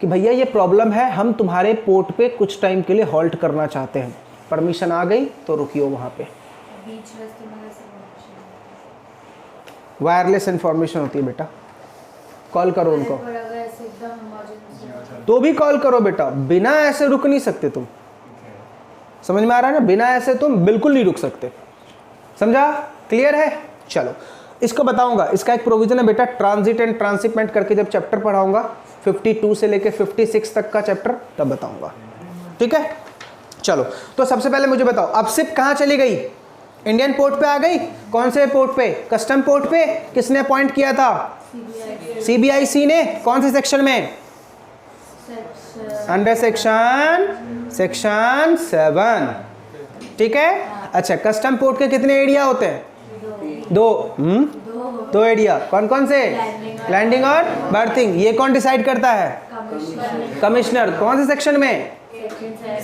कि भैया ये प्रॉब्लम है, हम तुम्हारे पोर्ट पे कुछ टाइम के लिए हॉल्ट करना चाहते हैं। परमिशन आ गई तो रुकियो वहां पे। वायरलेस इंफॉर्मेशन होती है बेटा, कॉल करो उनको। तो भी कॉल करो बेटा, बिना ऐसे रुक नहीं सकते तुम। समझ में आ रहा है ना? बिना ऐसे तुम बिल्कुल नहीं रुक सकते। समझा? क्लियर है? चलो इसको बताऊंगा। इसका एक प्रोविजन है बेटा, ट्रांजिट एंड ट्रांसशिपमेंट करके जब चैप्टर पढ़ाऊंगा 52 से लेके 56 तक का चैप्टर, तब बताऊंगा। ठीक है? चलो तो सबसे पहले मुझे बताओ, अब सिप कहां चली गई? इंडियन पोर्ट पे आ गई। कौन से पोर्ट पे? कस्टम पोर्ट पे। किसने अपॉइंट किया था? सीबीआईसी ने। कौन से सेक्शन में? Under section 7। ठीक है? अच्छा, कस्टम पोर्ट के कितने एरिया होते हैं? दो एरिया। कौन कौन से? लैंडिंग और बर्थिंग। ये कौन डिसाइड करता है? कमिश्नर। कौन से सेक्शन में?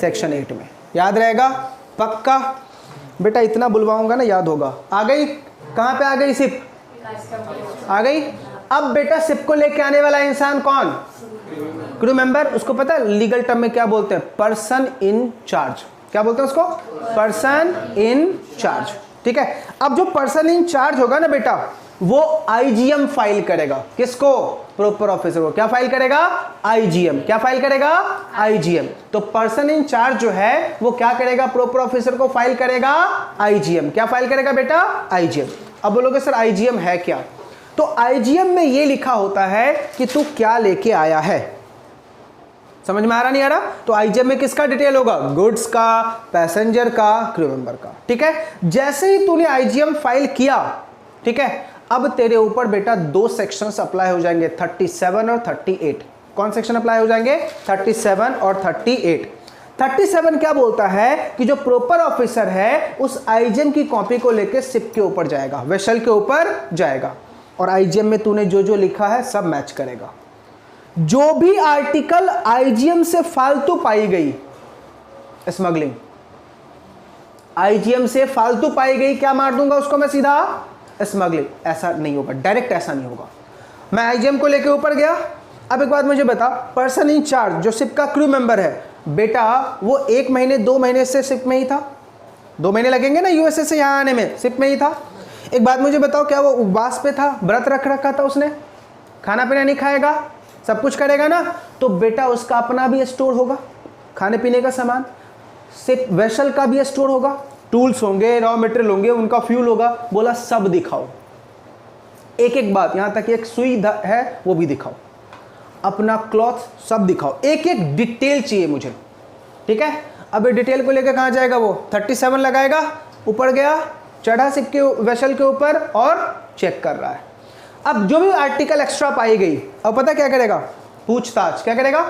सेक्शन 8 में। याद रहेगा? पक्का बेटा, इतना बुलवाऊंगा ना याद होगा। आ गई? कहां पे आ गई सिप? आ गई। अब बेटा सिप को लेके आने वाला इंसान कौन? Crew member. उसको पता है लीगल टर्म में क्या बोलते हैं? Person in charge. क्या बोलते हैं उसको? Person in charge. ठीक है? अब जो पर्सन इन चार्ज होगा ना बेटा, वो आईजीएम फाइल करेगा। किसको? प्रॉपर ऑफिसर को। क्या फाइल करेगा? आईजीएम। क्या फाइल करेगा? आईजीएम। तो पर्सन इन चार्ज जो है वो क्या करेगा? प्रॉपर ऑफिसर को फाइल करेगा आईजीएम। क्या फाइल करेगा बेटा? आईजीएम। अब बोलोगे सर आईजीएम है क्या? तो आईजीएम में ये लिखा होता है कि तू क्या लेके आया है। समझ में आ रहा नहीं आ रहा? तो आईजीएम में किसका डिटेल होगा? गुड्स का, पैसेंजर का, क्रू मेंबर का। ठीक है? जैसे ही तूने आईजीएम फाइल किया, ठीक है, अब तेरे ऊपर बेटा 2 सेक्शंस अप्लाई हो जाएंगे, 37 और 38। कौन सेक्शन अप्लाई हो जाएंगे? 37 और 38। 37 क्या बोलता है कि जो प्रॉपर ऑफिसर है उस आईजीएम की कॉपी को लेकर शिप के ऊपर जाएगा, वेसल के ऊपर जाएगा, और आईजीएम में तूने जो जो लिखा है सब मैच करेगा। जो भी आर्टिकल आईजीएम से फालतू पाई गई, स्मगलिंग आईजीएम से फालतू पाई गई, क्या मार दूंगा उसको मैं सीधा? स्मगलिंग। ऐसा नहीं होगा, डायरेक्ट ऐसा नहीं होगा। मैं आईजीएम को लेके ऊपर गया। अब एक बात मुझे बता, पर्सन इन चार्ज जो शिप का क्रू मेंबर है बेटा, वो 1 महीने 2 महीने से शिप में ही था। 2 महीने लगेंगे ना यूएसए से यहाँ आने में, शिप में ही था। एक बात मुझे बताओ, क्या वो उपवास पे था? व्रत रख रखा था उसने? खाना पीना नहीं खाएगा, सब कुछ करेगा ना? तो बेटा उसका अपना भी स्टोर होगा, खाने पीने का सामान। शिप वेसल का भी स्टोर होगा, टूल्स होंगे, रॉ मटेरियल होंगे, उनका फ्यूल होगा। बोला सब दिखाओ, एक एक बात, यहां तक एक सुई है वो भी दिखाओ, अपना क्लॉथ सब दिखाओ, एक एक डिटेल चाहिए मुझे। ठीक है? अब डिटेल को लेकर कहां जाएगा वो? 37 लगाएगा, ऊपर गया, चढ़ा शिप के वेसल के ऊपर और चेक कर रहा है। अब जो भी आर्टिकल एक्स्ट्रा पाई गई, अब पता क्या करेगा? पूछताछ। क्या करेगा?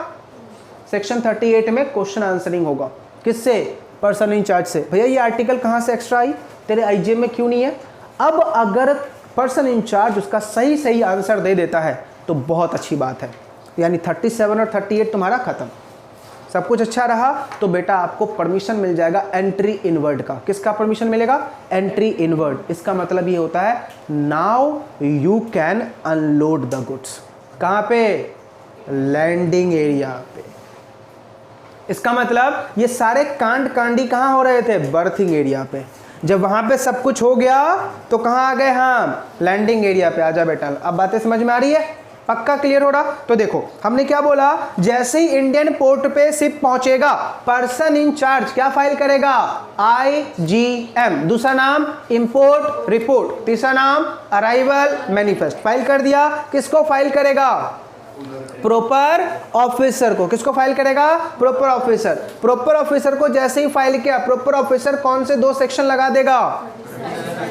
सेक्शन 38 में क्वेश्चन आंसरिंग होगा। किससे? पर्सन इन चार्ज से। भैया ये आर्टिकल कहां से एक्स्ट्रा आई, तेरे आईजीएम में क्यों नहीं है? अब अगर पर्सन इन चार्ज उसका सही सही आंसर दे देता है तो बहुत अच्छी बात है। यानी 37 और 38 तुम्हारा खत्म, सब कुछ अच्छा रहा तो बेटा आपको परमिशन मिल जाएगा एंट्री इनवर्ड का। किसका परमिशन मिलेगा? Entry inward. इसका मतलब ये होता है now you can unload the goods. कहाँ पे? लैंडिंग एरिया पे। इसका मतलब ये सारे कांड कांडी कहाँ हो रहे थे? बर्थिंग एरिया पे। जब वहां पे सब कुछ हो गया तो कहाँ आ गए हम? लैंडिंग एरिया पे। आजा बेटा, अब बातें समझ में आ रही है? पक्का क्लियर हो रहा? तो देखो हमने क्या बोला, जैसे ही इंडियन पोर्ट पे शिप पहुंचेगा पर्सन इन चार्ज क्या फाइल करेगा? IGM। दूसरा नाम इंपोर्ट रिपोर्ट, तीसरा नाम अराइवल मैनिफेस्ट। फाइल कर दिया। किसको फाइल करेगा? प्रॉपर ऑफिसर को। किसको फाइल करेगा? Proper officer. प्रॉपर ऑफिसर को जैसे ही फाइल किया, प्रॉपर ऑफिसर कौन से 2 सेक्शन लगा देगा?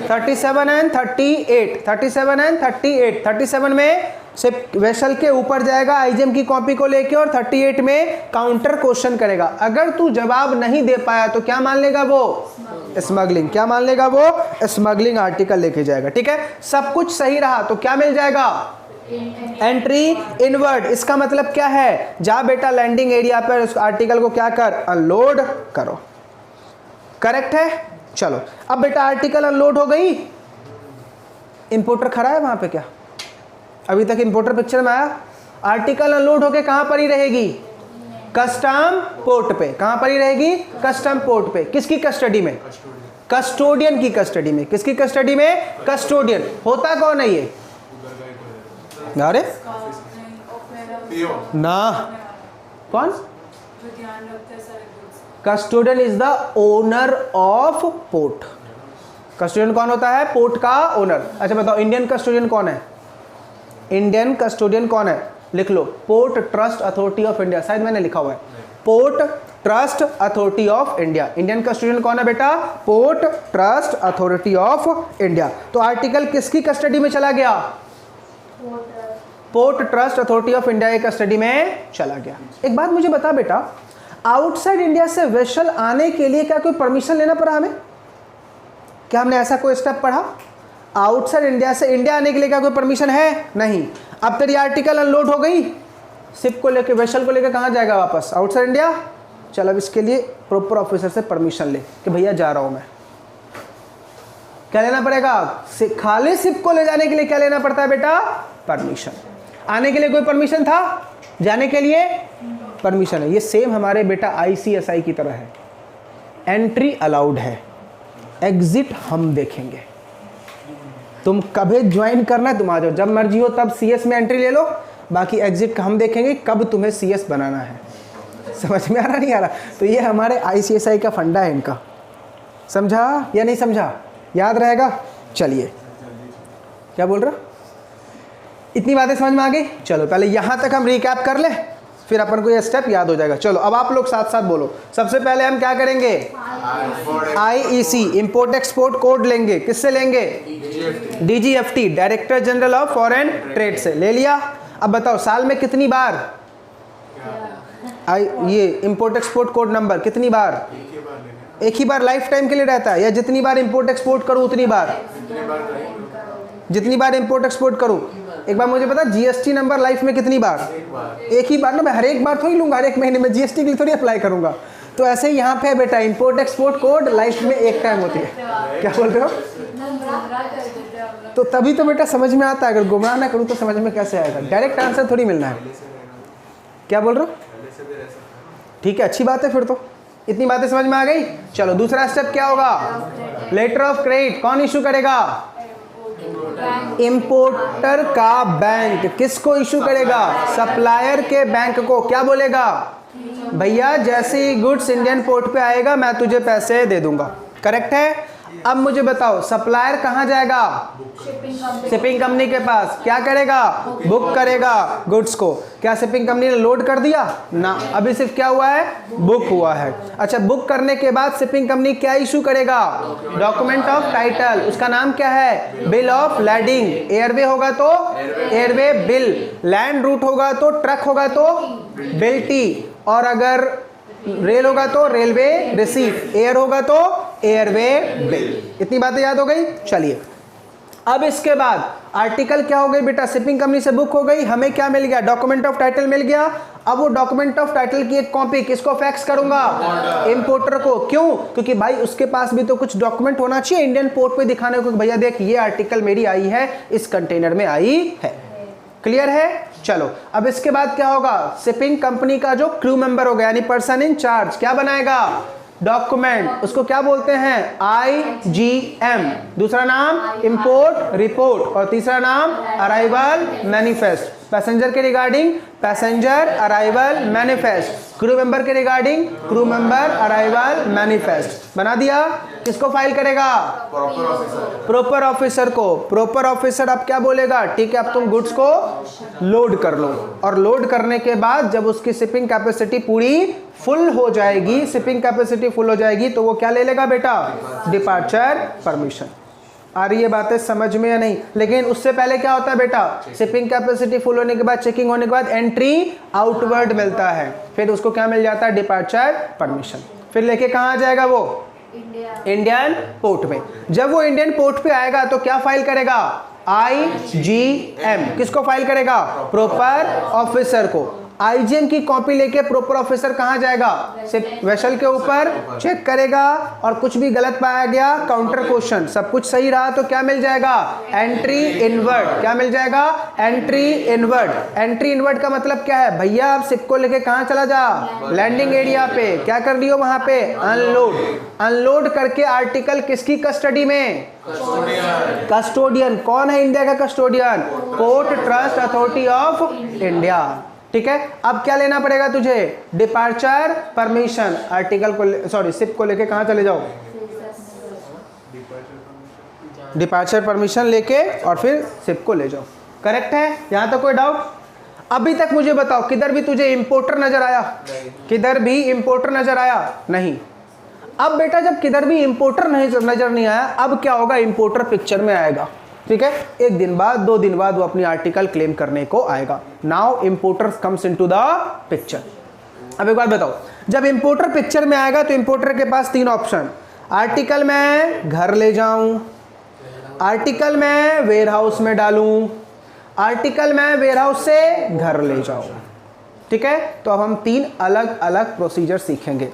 37 एंड 38। 37 एंड 38। 37 में सिर्फ वेसल के ऊपर जाएगा आईजीएम की कॉपी को लेके, और 38 में काउंटर क्वेश्चन करेगा। अगर तू जवाब नहीं दे पाया तो क्या मान लेगा वो? स्मगलिंग। क्या मान लेगा वो? स्मगलिंग आर्टिकल लेके जाएगा। ठीक है, सब कुछ सही रहा तो क्या मिल जाएगा? Entry inward. इसका मतलब क्या है? जा बेटा लैंडिंग एरिया पर उस आर्टिकल को क्या कर? अनलोड करो। करेक्ट है? चलो अब बेटा आर्टिकल अनलोड हो गई, इंपोर्टर खड़ा है वहां पे क्या? अभी तक इंपोर्टर पिक्चर में आया? आर्टिकल अनलोड होके कहां पर ही रहेगी? कस्टम पोर्ट पे। कहां पर ही रहेगी? कस्टम पोर्ट पे। किसकी कस्टडी में? कस्टोडियन की कस्टडी में। किसकी कस्टडी में? कस्टोडियन। होता कौन है ये? अरे ना, कौन? Custodian is the owner of port. Custodian कौन होता है? पोर्ट का ओनर। अच्छा बताओ इंडियन कस्टोडियन कौन है? इंडियन कस्टोडियन कौन है? लिख लो, port trust authority of India. शायद मैंने लिखा हुआ है port trust authority of India. Indian custodian कौन है बेटा? Port trust authority of India. तो आर्टिकल किसकी कस्टडी में चला गया? Port trust authority of India की कस्टडी में चला गया। एक बात मुझे बता बेटा, आउटसाइड इंडिया से वेसल आने के लिए क्या कोई परमिशन लेना पड़ा हमें? क्या हमने ऐसा कोई स्टेप पढ़ा? आउटसाइड इंडिया से इंडिया आने के लिए क्या कोई परमिशन है? नहीं। अब तेरी आर्टिकल अनलोड हो गई, शिप को लेके वेसल को लेकर कहाँ जाएगा वापस? Outside India. चल अब इसके लिए प्रॉपर ऑफिसर से परमिशन ले कि भैया जा रहा हूँ मैं। क्या लेना पड़ेगा? खाली शिप को ले जाने के लिए क्या लेना पड़ता है बेटा? परमिशन। आने के लिए कोई परमिशन था? जाने के लिए परमिशन है। ये सेम हमारे बेटा ICSI की तरह है। एंट्री अलाउड है, एग्जिट हम देखेंगे। तुम कभी ज्वाइन करना है तुम आ जाओ, जब मर्जी हो तब CS में एंट्री ले लो, बाकी एग्जिट हम देखेंगे कब तुम्हें CS बनाना है। समझ में आ रहा नहीं आ रहा? तो ये हमारे ICSI का फंडा है इनका। समझा या नहीं समझा? याद रहेगा? चलिए, क्या बोल रहा? इतनी बातें समझ में आ गई? चलो पहले यहां तक हम रिकैप कर ले, फिर अपन को ये स्टेप याद हो जाएगा। चलो अब आप लोग साथ साथ बोलो। सबसे पहले हम क्या करेंगे? IEC इंपोर्ट एक्सपोर्ट कोड लेंगे। किससे लेंगे? DGFT director general of foreign trade से। ले लिया। अब बताओ साल में कितनी बार ये इंपोर्ट एक्सपोर्ट कोड नंबर कितनी बार? एक ही बार लाइफ टाइम के लिए रहता है, या जितनी बार इंपोर्ट एक्सपोर्ट करूं उतनी बार? जितनी बार इंपोर्ट एक्सपोर्ट करूं। एक बार मुझे पता GST नंबर लाइफ में कितनी बार? एक ही बार ना। मैं हर एक बार थोड़ी लूंगा, हर एक महीने में GST के लिए थोड़ी अप्लाई करूंगा। तो ऐसे ही यहाँ पे बेटा इंपोर्ट एक्सपोर्ट कोड लाइफ में एक टाइम होती है। क्या बोल रहे हो? तो तभी तो बेटा समझ में आता है। अगर गुमराह ना करूँ तो समझ में कैसे आएगा? डायरेक्ट आंसर थोड़ी मिलना है। क्या बोल रहे हो? ठीक है, अच्छी बात है। फिर तो इतनी बातें समझ में आ गई। चलो दूसरा स्टेप क्या होगा? लेटर ऑफ क्रेडिट कौन इशू करेगा? इंपोर्टर का बैंक। किसको इशू करेगा? सप्लायर के बैंक को। क्या बोलेगा? भैया जैसे ही गुड्स इंडियन पोर्ट पे आएगा मैं तुझे पैसे दे दूंगा। करेक्ट है? अब मुझे बताओ सप्लायर कहाँ जाएगा? शिपिंग कंपनी के पास। क्या करेगा? बुक करेगा गुड्स को। क्या शिपिंग कंपनी ने लोड कर दिया? ना, अभी सिर्फ क्या हुआ है? बुक हुआ है। अच्छा, बुक करने के बाद शिपिंग कंपनी क्या इशू करेगा? Document of title. उसका नाम क्या है? Bill of landing. एयरवे होगा तो एयरवे बिल, लैंड रूट होगा तो ट्रक होगा तो बिल टी, और अगर रेल होगा तो रेलवे रिसीट, एयर होगा तो एयरवे बिल। इतनी बातें याद हो गई? चलिए अब इसके बाद आर्टिकल क्या हो गई बेटा, शिपिंग कंपनी से बुक हो गई, हमें क्या मिल गया, डॉक्यूमेंट ऑफ टाइटल मिल गया। अब वो डॉक्यूमेंट ऑफ टाइटल की एक कॉपी किसको फैक्स करूंगा, इंपोर्टर को। क्यों, क्योंकि भाई उसके पास भी तो कुछ डॉक्यूमेंट होना चाहिए इंडियन पोर्ट पे दिखाने को, भैया देख ये आर्टिकल मेरी आई है, इस कंटेनर में आई है। क्लियर है। चलो अब इसके बाद क्या होगा, शिपिंग कंपनी का जो क्रू मेंबर होगा यानी पर्सन इन चार्ज क्या बनाएगा, डॉक्यूमेंट, उसको क्या बोलते हैं, IGM, दूसरा नाम इंपोर्ट रिपोर्ट और तीसरा नाम अराइवल मैनिफेस्ट। पैसेंजर के regarding passenger arrival manifest, crew member के regarding crew member arrival manifest. बना दिया। किसको फाइल करेगा, प्रॉपर ऑफिसर को। प्रॉपर ऑफिसर अब क्या बोलेगा, ठीक है अब तुम गुड्स को लोड कर लो, और लोड करने के बाद जब उसकी शिपिंग कैपेसिटी पूरी फुल हो जाएगी, शिपिंग कैपेसिटी फुल हो जाएगी, तो वो क्या ले लेगा बेटा, डिपार्चर परमिशन। आ रही है बातें समझ में या नहीं। लेकिन उससे पहले क्या होता है बेटा, शिपिंग कैपेसिटी फुल होने के बाद, चेकिंग होने के बाद एंट्री आउटवर्ड मिलता है, फिर उसको क्या मिल जाता है, डिपार्चर परमिशन। फिर लेके कहाँ आ जाएगा वो, इंडियन पोर्ट में। जब वो इंडियन पोर्ट पे आएगा तो क्या फाइल करेगा, IGM। किसको फाइल करेगा, प्रॉपर ऑफिसर को। IGM की कॉपी लेके प्रॉपर ऑफिसर कहां जाएगा, सिर्फ वेसल के ऊपर चेक करेगा, और कुछ भी गलत पाया गया काउंटर क्वेश्चन, सब कुछ सही रहा तो क्या मिल जाएगा, एंट्री इनवर्ड। क्या मिल जाएगा, एंट्री इनवर्ड। एंट्री इनवर्ड का मतलब क्या है, भैया आप शिप को लेके कहां चला जा, लैंडिंग एरिया पे, क्या कर दियो वहां पे, अनलोड। अनलोड करके आर्टिकल किसकी कस्टडी में, कस्टोडियन। कौन है इंडिया का custodian, port trust authority of India. ठीक है। अब क्या लेना पड़ेगा तुझे, डिपार्चर परमिशन। आर्टिकल को सॉरी शिप को लेके कहां चले जाओ, डिपार्चर परमिशन लेके और फिर शिप को ले जाओ। करेक्ट है, यहां तक कोई डाउट। अभी तक मुझे बताओ किधर भी तुझे इंपोर्टर नजर आया, किधर भी इंपोर्टर नजर आया नहीं। अब बेटा जब किधर भी इंपोर्टर नजर नहीं आया, अब क्या होगा, इंपोर्टर पिक्चर में आएगा। ठीक है, एक दिन बाद 2 दिन बाद वो अपनी आर्टिकल क्लेम करने को आएगा। Now importer comes into the picture. अब एक बात बताओ, जब इंपोर्टर पिक्चर में आएगा तो इंपोर्टर के पास 3 ऑप्शन, आर्टिकल मैं घर ले जाऊं, आर्टिकल मैं वेयरहाउस में डालूं, आर्टिकल मैं वेयरहाउस से घर ले जाऊं। ठीक है, तो अब हम 3 अलग अलग प्रोसीजर सीखेंगे।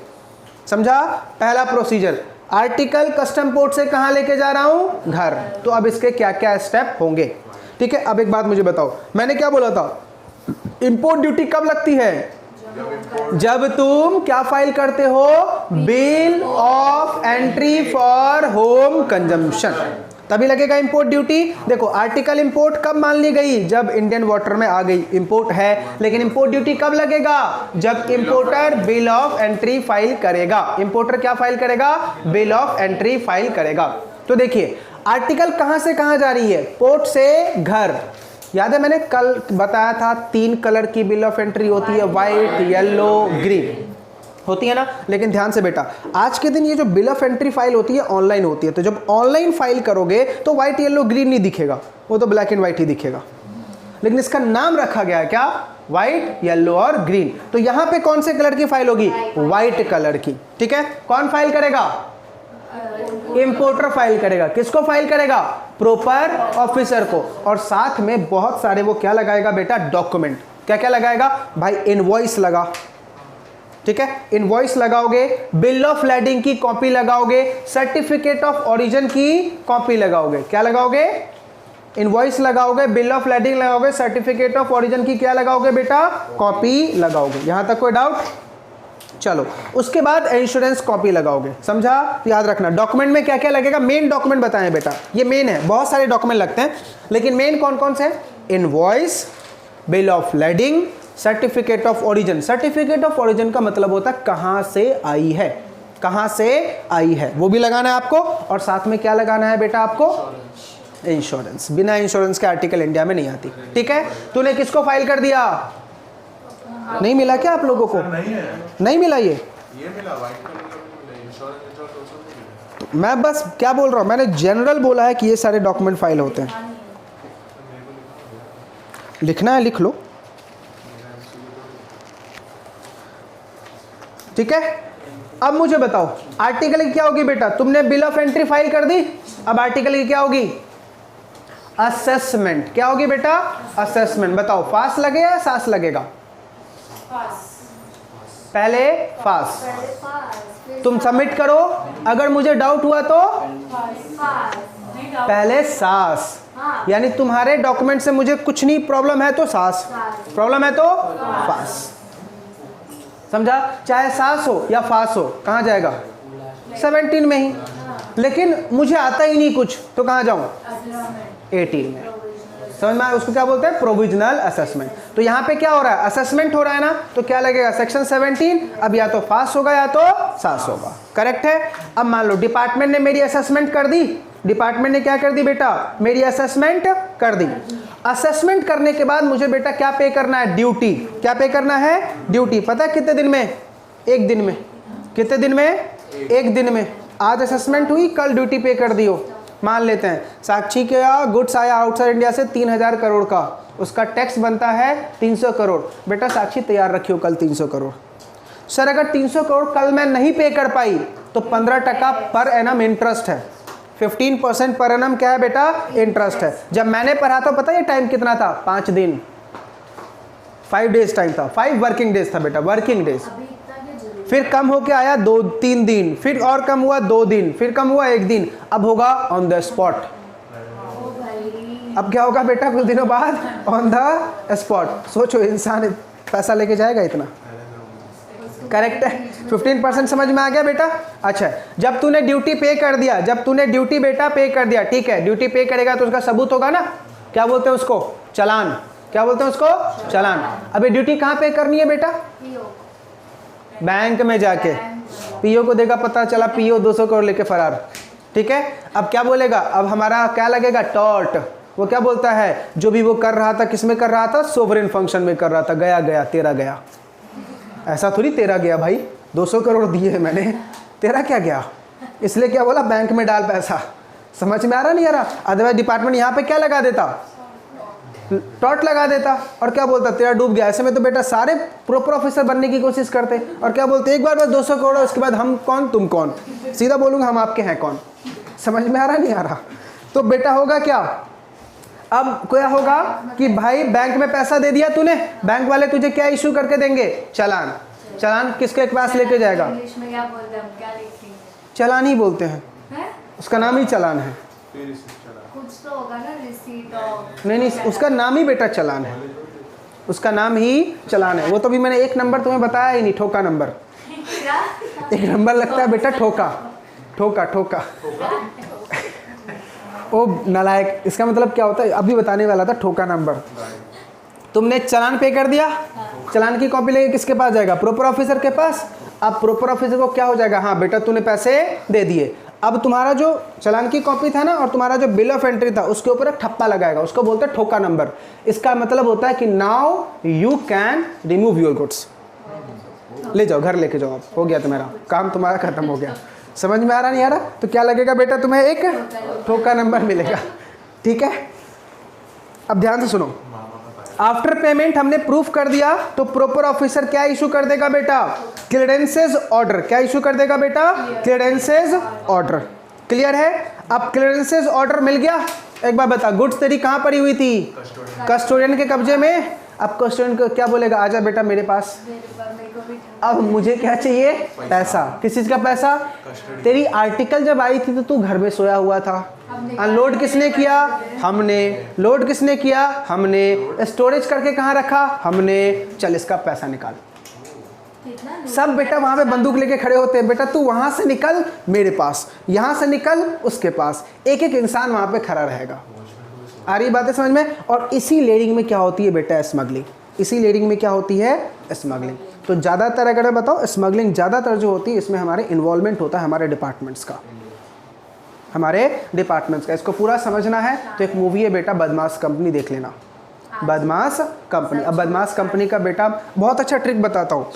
समझा। पहला प्रोसीजर, आर्टिकल कस्टम पोर्ट से कहां लेके जा रहा हूं, घर। तो अब इसके क्या क्या स्टेप होंगे। ठीक है, अब एक बात मुझे बताओ, मैंने क्या बोला था, इंपोर्ट ड्यूटी कब लगती है, जब तुम क्या फाइल करते हो, bill of entry for home consumption, तभी लगेगा इंपोर्ट ड्यूटी। देखो आर्टिकल इंपोर्ट कब मान ली गई, जब इंडियन वाटर में आ गई, इंपोर्ट है। लेकिन इंपोर्ट ड्यूटी कब लगेगा, जब importer bill of entry file करेगा। इंपोर्टर क्या फाइल करेगा, बिल ऑफ एंट्री फाइल करेगा। तो देखिए आर्टिकल कहां से कहां जा रही है, पोर्ट से घर। याद है मैंने कल बताया था 3 कलर की बिल ऑफ एंट्री होती है, व्हाइट, येलो, ग्रीन होती है ना। लेकिन ध्यान से बेटा, आज के दिन ये जो बिल ऑफ एंट्री फाइल होती है ऑनलाइन होती है, तो जब ऑनलाइन फाइल करोगे तो व्हाइट, येलो, ग्रीन नहीं दिखेगा, वो तो ब्लैक एंड व्हाइट ही दिखेगा। लेकिन इसका नाम रखा गया है क्या, व्हाइट, येलो और ग्रीन। तो यहां पे कौन से कलर की फाइल होगी, व्हाइट कलर की। ठीक है, कौन फाइल करेगा, इंपोर्टर फाइल करेगा। किसको फाइल करेगा, प्रॉपर ऑफिसर को। और साथ में बहुत सारे वो क्या लगाएगा बेटा, डॉक्यूमेंट। क्या क्या लगाएगा भाई, इनवॉइस लगा, ठीक है, इनवॉइस लगाओगे, बिल ऑफ लैंडिंग की कॉपी लगाओगे, सर्टिफिकेट ऑफ ओरिजिन की कॉपी लगाओगे। क्या लगाओगे, इनवॉइस लगाओगे, बिल ऑफ लैंडिंग लगाओगे, सर्टिफिकेट ऑफ ओरिजिन की क्या लगाओगे बेटा, कॉपी लगाओगे। यहां तक कोई डाउट। चलो उसके बाद इंश्योरेंस कॉपी लगाओगे। समझा, याद रखना डॉक्यूमेंट में क्या क्या लगेगा, मेन डॉक्यूमेंट बताएं बेटा, ये मेन है, बहुत सारे डॉक्यूमेंट लगते हैं लेकिन मेन कौन कौन से, invoice, bill of lading, certificate of origin. Certificate of origin का मतलब होता है कहां से आई है, कहां से आई है, वो भी लगाना है आपको। और साथ में क्या लगाना है बेटा आपको, इंश्योरेंस। बिना इंश्योरेंस के आर्टिकल इंडिया में नहीं आती। ठीक है, तूने किसको फाइल कर दिया, नहीं मिला क्या आप लोगों को, नहीं मिला ये मिला, तो मैं बस क्या बोल रहा हूं, मैंने जनरल बोला है कि ये सारे डॉक्यूमेंट फाइल होते हैं। लिखना है लिख लो। ठीक है, अब मुझे बताओ आर्टिकल की क्या होगी बेटा, तुमने बिल ऑफ एंट्री फाइल कर दी, अब आर्टिकल की क्या होगी, असेसमेंट। क्या होगी बेटा? असेसमेंट। बताओ फास्ट लगेगा या सास लगेगा? पहले फास्ट। तुम सबमिट करो, अगर मुझे डाउट हुआ तो पहले सास। यानी तुम्हारे डॉक्यूमेंट से मुझे कुछ नहीं प्रॉब्लम है तो सास, प्रॉब्लम है तो फास। समझा? चाहे सास हो या फास हो, कहाँ जाएगा? 17 में ही। लेकिन मुझे आता ही नहीं कुछ तो कहाँ जाऊँ? 18 में। समझ में? उसको क्या बोलते हैं? Provisional assessment. तो यहाँ पे क्या हो रहा है? असेसमेंट हो रहा है ना, तो क्या लगेगा? सेक्शन 17 अब या तो फास होगा या तो सास होगा। करेक्ट है। अब मान लो डिपार्टमेंट ने मेरी असेसमेंट कर दी। डिपार्टमेंट ने क्या कर दी बेटा? मेरी असेसमेंट कर दी। असेसमेंट करने के बाद मुझे बेटा क्या पे करना है? ड्यूटी। क्या पे करना है? ड्यूटी। पता है कितने दिन में? 1 दिन में। कितने दिन में? 1 दिन में। आज असेसमेंट हुई, कल ड्यूटी पे कर दियो। मान लेते हैं साक्षी का गुड्स आया आउटसाइड इंडिया से 3000 करोड़ का, उसका टैक्स बनता है 300 करोड़। बेटा साक्षी तैयार रखियो कल 300 करोड़। सर अगर 300 करोड़ कल मैं नहीं पे कर पाई तो 15% पर एनम इंटरेस्ट है। 15% पर एनम क्या है बेटा? इंटरेस्ट है। जब मैंने पढ़ा था पता है टाइम कितना था? 5 दिन, 5 डेज टाइम था। 5 वर्किंग डेज था बेटा, वर्किंग डेज। फिर कम होके आया 2-3 दिन, फिर और कम हुआ 2 दिन, फिर कम हुआ 1 दिन, अब होगा ऑन द स्पॉट। अब क्या होगा बेटा कुछ दिनों बाद? On the spot. सोचो इंसान पैसा लेके जाएगा इतना। करेक्ट है। 15% समझ में आ गया बेटा? अच्छा, जब तूने ड्यूटी पे कर दिया, जब तूने ड्यूटी बेटा पे कर दिया, ठीक है, ड्यूटी पे करेगा तो उसका सबूत होगा ना, क्या बोलते हैं उसको? चालान। क्या बोलते हैं उसको? चालान। अभी ड्यूटी कहाँ पे करनी है बेटा? बैंक में जाके। पीओ को देखा, पता चला पीओ 200 करोड़ लेके फरार। ठीक है, अब क्या बोलेगा? अब हमारा क्या लगेगा? टॉर्ट। वो क्या बोलता है? जो भी वो कर रहा था किस में कर रहा था? सोवरेन फंक्शन में कर रहा था। गया गया तेरा गया। ऐसा थोड़ी तेरा गया भाई, 200 करोड़ दिए हैं मैंने, तेरा क्या गया? इसलिए क्या बोला? बैंक में डाल पैसा। समझ में आ रहा नहीं आ रहा? अदरवाइज डिपार्टमेंट यहाँ पे क्या लगा देता? टॉट लगा देता और क्या बोलता? तेरा डूब गया। ऐसे में तो बेटा सारे प्रॉपर ऑफिसर बनने की कोशिश करते और क्या बोलते? एक बार बस 200 करोड़, उसके बाद हम कौन तुम कौन। सीधा बोलूँगा हम आपके हैं कौन। समझ में आ रहा नहीं आ रहा? तो बेटा होगा क्या? अब क्या होगा कि भाई बैंक में पैसा दे दिया तूने, बैंक वाले तुझे क्या इशू करके देंगे? चालान। चालान किसके पास लेके जाएगा? इंग्लिश में क्या बोलते हैं? क्या लिखेंगे? चालान ही बोलते हैं, उसका नाम ही चालान है। कुछ तो होगा ना, रिसीट और नहीं, उसका नाम ही बेटा चालान है, उसका नाम ही चालान है। वो तो भी मैंने एक नंबर तुम्हें बताया ही नहीं, ठोका नंबर। एक नंबर लगता है बेटा ठोका, ठोका ठोका। ओ नालायक, इसका मतलब क्या होता है अभी बताने वाला था। ठोका नंबर। तुमने चालान पे कर दिया, चालान की कॉपी लेके किसके पास जाएगा? प्रॉपर ऑफिसर के पास। अब प्रॉपर ऑफिसर को क्या हो जाएगा? हाँ बेटा तूने पैसे दे दिए। अब तुम्हारा जो चालान की कॉपी था ना और तुम्हारा जो बिल ऑफ एंट्री था उसके ऊपर एक ठप्पा लगाएगा, उसको बोलते हैं ठोका नंबर। इसका मतलब होता है कि now you can remove your goods. ले जाओ, घर लेके जाओ, आप हो गया तुम्हारा काम, तुम्हारा खत्म हो गया। समझ में आ रहा नहीं आ रहा? तो क्या लगेगा बेटा? तुम्हें एक ठोका नंबर मिलेगा। ठीक है, अब ध्यान से सुनो। आफ्टर पेमेंट हमने प्रूफ कर दिया तो प्रॉपर ऑफिसर क्या इशू कर देगा बेटा? Clearances order. क्या इशू कर देगा बेटा? Clearances order. क्लियर है? अब क्लियरेंसेस ऑर्डर मिल गया। एक बार बता, गुड्स तेरी कहाँ पड़ी हुई थी? कस्टोडियन के कब्जे में। अब कस्टोडियन को क्या बोलेगा? आजा बेटा मेरे पास। अब मुझे क्या चाहिए? पैसा। किस चीज़ का पैसा? तेरी आर्टिकल जब आई थी तो तू घर में सोया हुआ था। अनलोड किसने किया? हमने। लोड किसने किया? हमने। स्टोरेज करके कहाँ रखा? हमने। चल इसका पैसा निकाल। सब बेटा वहाँ पे बंदूक लेके खड़े होते हैं, बेटा तू वहाँ से निकल मेरे पास, यहाँ से निकल उसके पास। एक एक इंसान वहाँ पे खड़ा रहेगा। आ रही बातें समझ में? और इसी लेयरिंग में क्या होती है बेटा? स्मगलिंग। इसी लेयरिंग में क्या होती है? स्मगलिंग। तो ज़्यादातर अगर मैं बताऊँ, स्मगलिंग ज़्यादातर जो होती है इसमें हमारे इन्वॉल्वमेंट होता है हमारे डिपार्टमेंट्स का, हमारे डिपार्टमेंट्स का। इसको पूरा समझना है तो एक मूवी है बेटा बदमाश कंपनी, देख लेना, बदमाश कंपनी। अब बदमाश कंपनी का बेटा बहुत अच्छा ट्रिक बताता हूँ।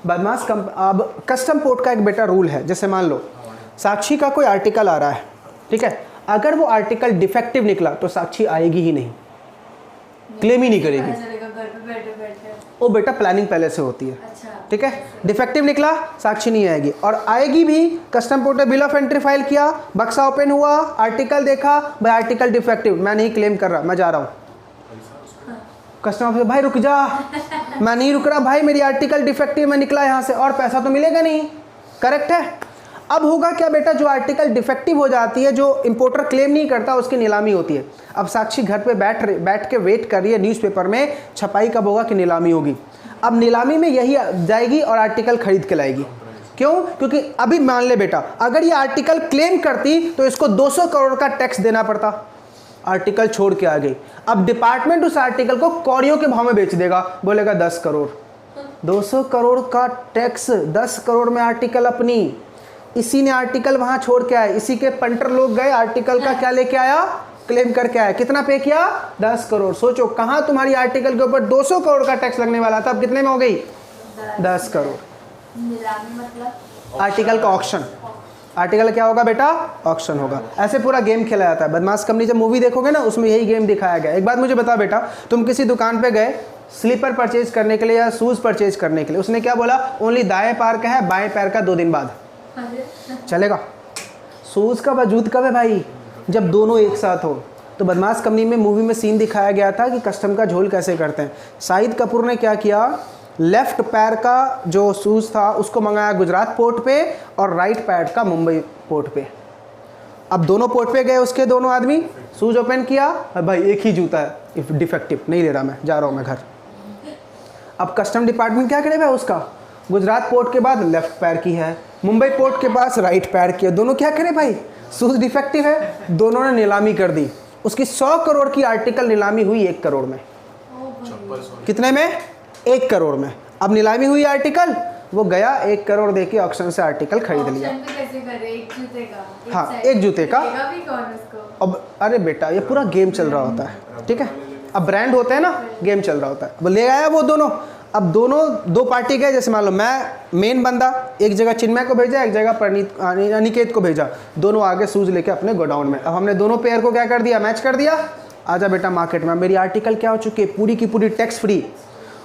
बदमाश अब कस्टम पोर्ट का एक बेटा रूल है। जैसे मान लो साक्षी का कोई आर्टिकल आ रहा है, ठीक है, अगर वो आर्टिकल डिफेक्टिव निकला तो साक्षी आएगी ही नहीं, क्लेम ही नहीं करेगी। घर पे बैठे बैठे। वो बेटा प्लानिंग पहले से होती है, अच्छा ठीक है। डिफेक्टिव निकला, साक्षी नहीं आएगी, और आएगी भी। Custom port bill of entry file किया, बक्सा ओपन हुआ, आर्टिकल देखा, भाई आर्टिकल डिफेक्टिव, मैं नहीं क्लेम कर रहा, मैं जा रहा हूँ। कस्टमर ऑफिसर भाई रुक जा, मैं नहीं रुक रहा भाई, मेरी आर्टिकल डिफेक्टिव में निकला यहाँ से, और पैसा तो मिलेगा नहीं, करेक्ट है। अब होगा क्या बेटा, जो आर्टिकल डिफेक्टिव हो जाती है, जो इंपोर्टर क्लेम नहीं करता, उसकी नीलामी होती है। अब साक्षी घर पे बैठ के वेट कर रही है, न्यूज़पेपर में छपाई कब होगा कि नीलामी होगी। अब नीलामी में यही जाएगी और आर्टिकल खरीद के लाएगी। क्यों? क्योंकि अभी मान ले बेटा, अगर ये आर्टिकल क्लेम करती तो इसको 200 करोड़ का टैक्स देना पड़ता, आर्टिकल छोड़ के आ गई। अब डिपार्टमेंट उस आर्टिकल को कौड़ियों के भाव में बेच देगा, बोलेगा 10 करोड़। 200 करोड़ का टैक्स, 10 करोड़ में आर्टिकल अपनी, इसी ने आर्टिकल वहां छोड़ के आए, इसी के पंटर लोग गए, आर्टिकल का क्या लेके आया, क्लेम करके आया। कितना पे किया? 10 करोड़। सोचो कहां तुम्हारी आर्टिकल के ऊपर 200 करोड़ का टैक्स लगने वाला था, अब कितने में हो गई? 10 करोड़। नीलामी मतलब आर्टिकल का ऑक्शन, आर्टिकल क्या होगा बेटा? ऑक्शन होगा। ऐसे पूरा गेम खेला जाता है। बदमाश कंपनी जब मूवी देखोगे ना, उसमें यही गेम दिखाया गया। एक बात मुझे बता बेटा, तुम किसी दुकान पे गए स्लीपर परचेज करने के लिए या शूज परचेज करने के लिए, उसने क्या बोला? ओनली दाएं पैर का है, बाएं पैर का 2 दिन बाद चलेगा। शूज का वजूद कब है भाई? जब दोनों एक साथ हो। तो बदमाश कंपनी में मूवी में सीन दिखाया गया था कि कस्टम का झोल कैसे करते हैं। शाहिद कपूर ने क्या किया, लेफ्ट पैर का जो शूज़ था उसको मंगाया गुजरात पोर्ट पे, और राइट पैर का मुंबई पोर्ट पे। अब दोनों पोर्ट पे गए उसके दोनों आदमी, शूज़ ओपन किया, भाई एक ही जूता है डिफेक्टिव, नहीं ले रहा मैं, जा रहा हूँ मैं घर। अब कस्टम डिपार्टमेंट क्या करे भाई, उसका गुजरात पोर्ट के बाद लेफ्ट पैर की है, मुंबई पोर्ट के पास राइट पैर की है, दोनों क्या करे भाई, शूज़ डिफेक्टिव है। दोनों ने नीलामी कर दी, उसकी 100 करोड़ की आर्टिकल नीलामी हुई 1 करोड़ में। कितने में? 1 करोड़ में। अब नीलामी हुई आर्टिकल, वो गया 1 करोड़ देके ऑक्शन से आर्टिकल खरीद लिया। ऑप्शन पे कैसे करे? एक जूते का, हाँ, साइड एक जूते का। देगा भी कौन उसको? अब अरे बेटा ये पूरा गेम चल रहा होता है, ठीक है। अब ब्रांड होते हैं ना, गेम चल रहा होता है। अब ले आया वो दोनों, अब दोनों 2 पार्टी गए, जैसे मान लो मैं मेन बंदा, एक जगह चिन्मय को भेजा, एक जगह अनिकेत को भेजा, दोनों आगे शूज लेके अपने गोडाउन में। अब हमने दोनों पेयर को क्या कर दिया, मैच कर दिया, आजा बेटा मार्केट में। मेरी आर्टिकल क्या हो चुकी है, पूरी की पूरी टैक्स फ्री।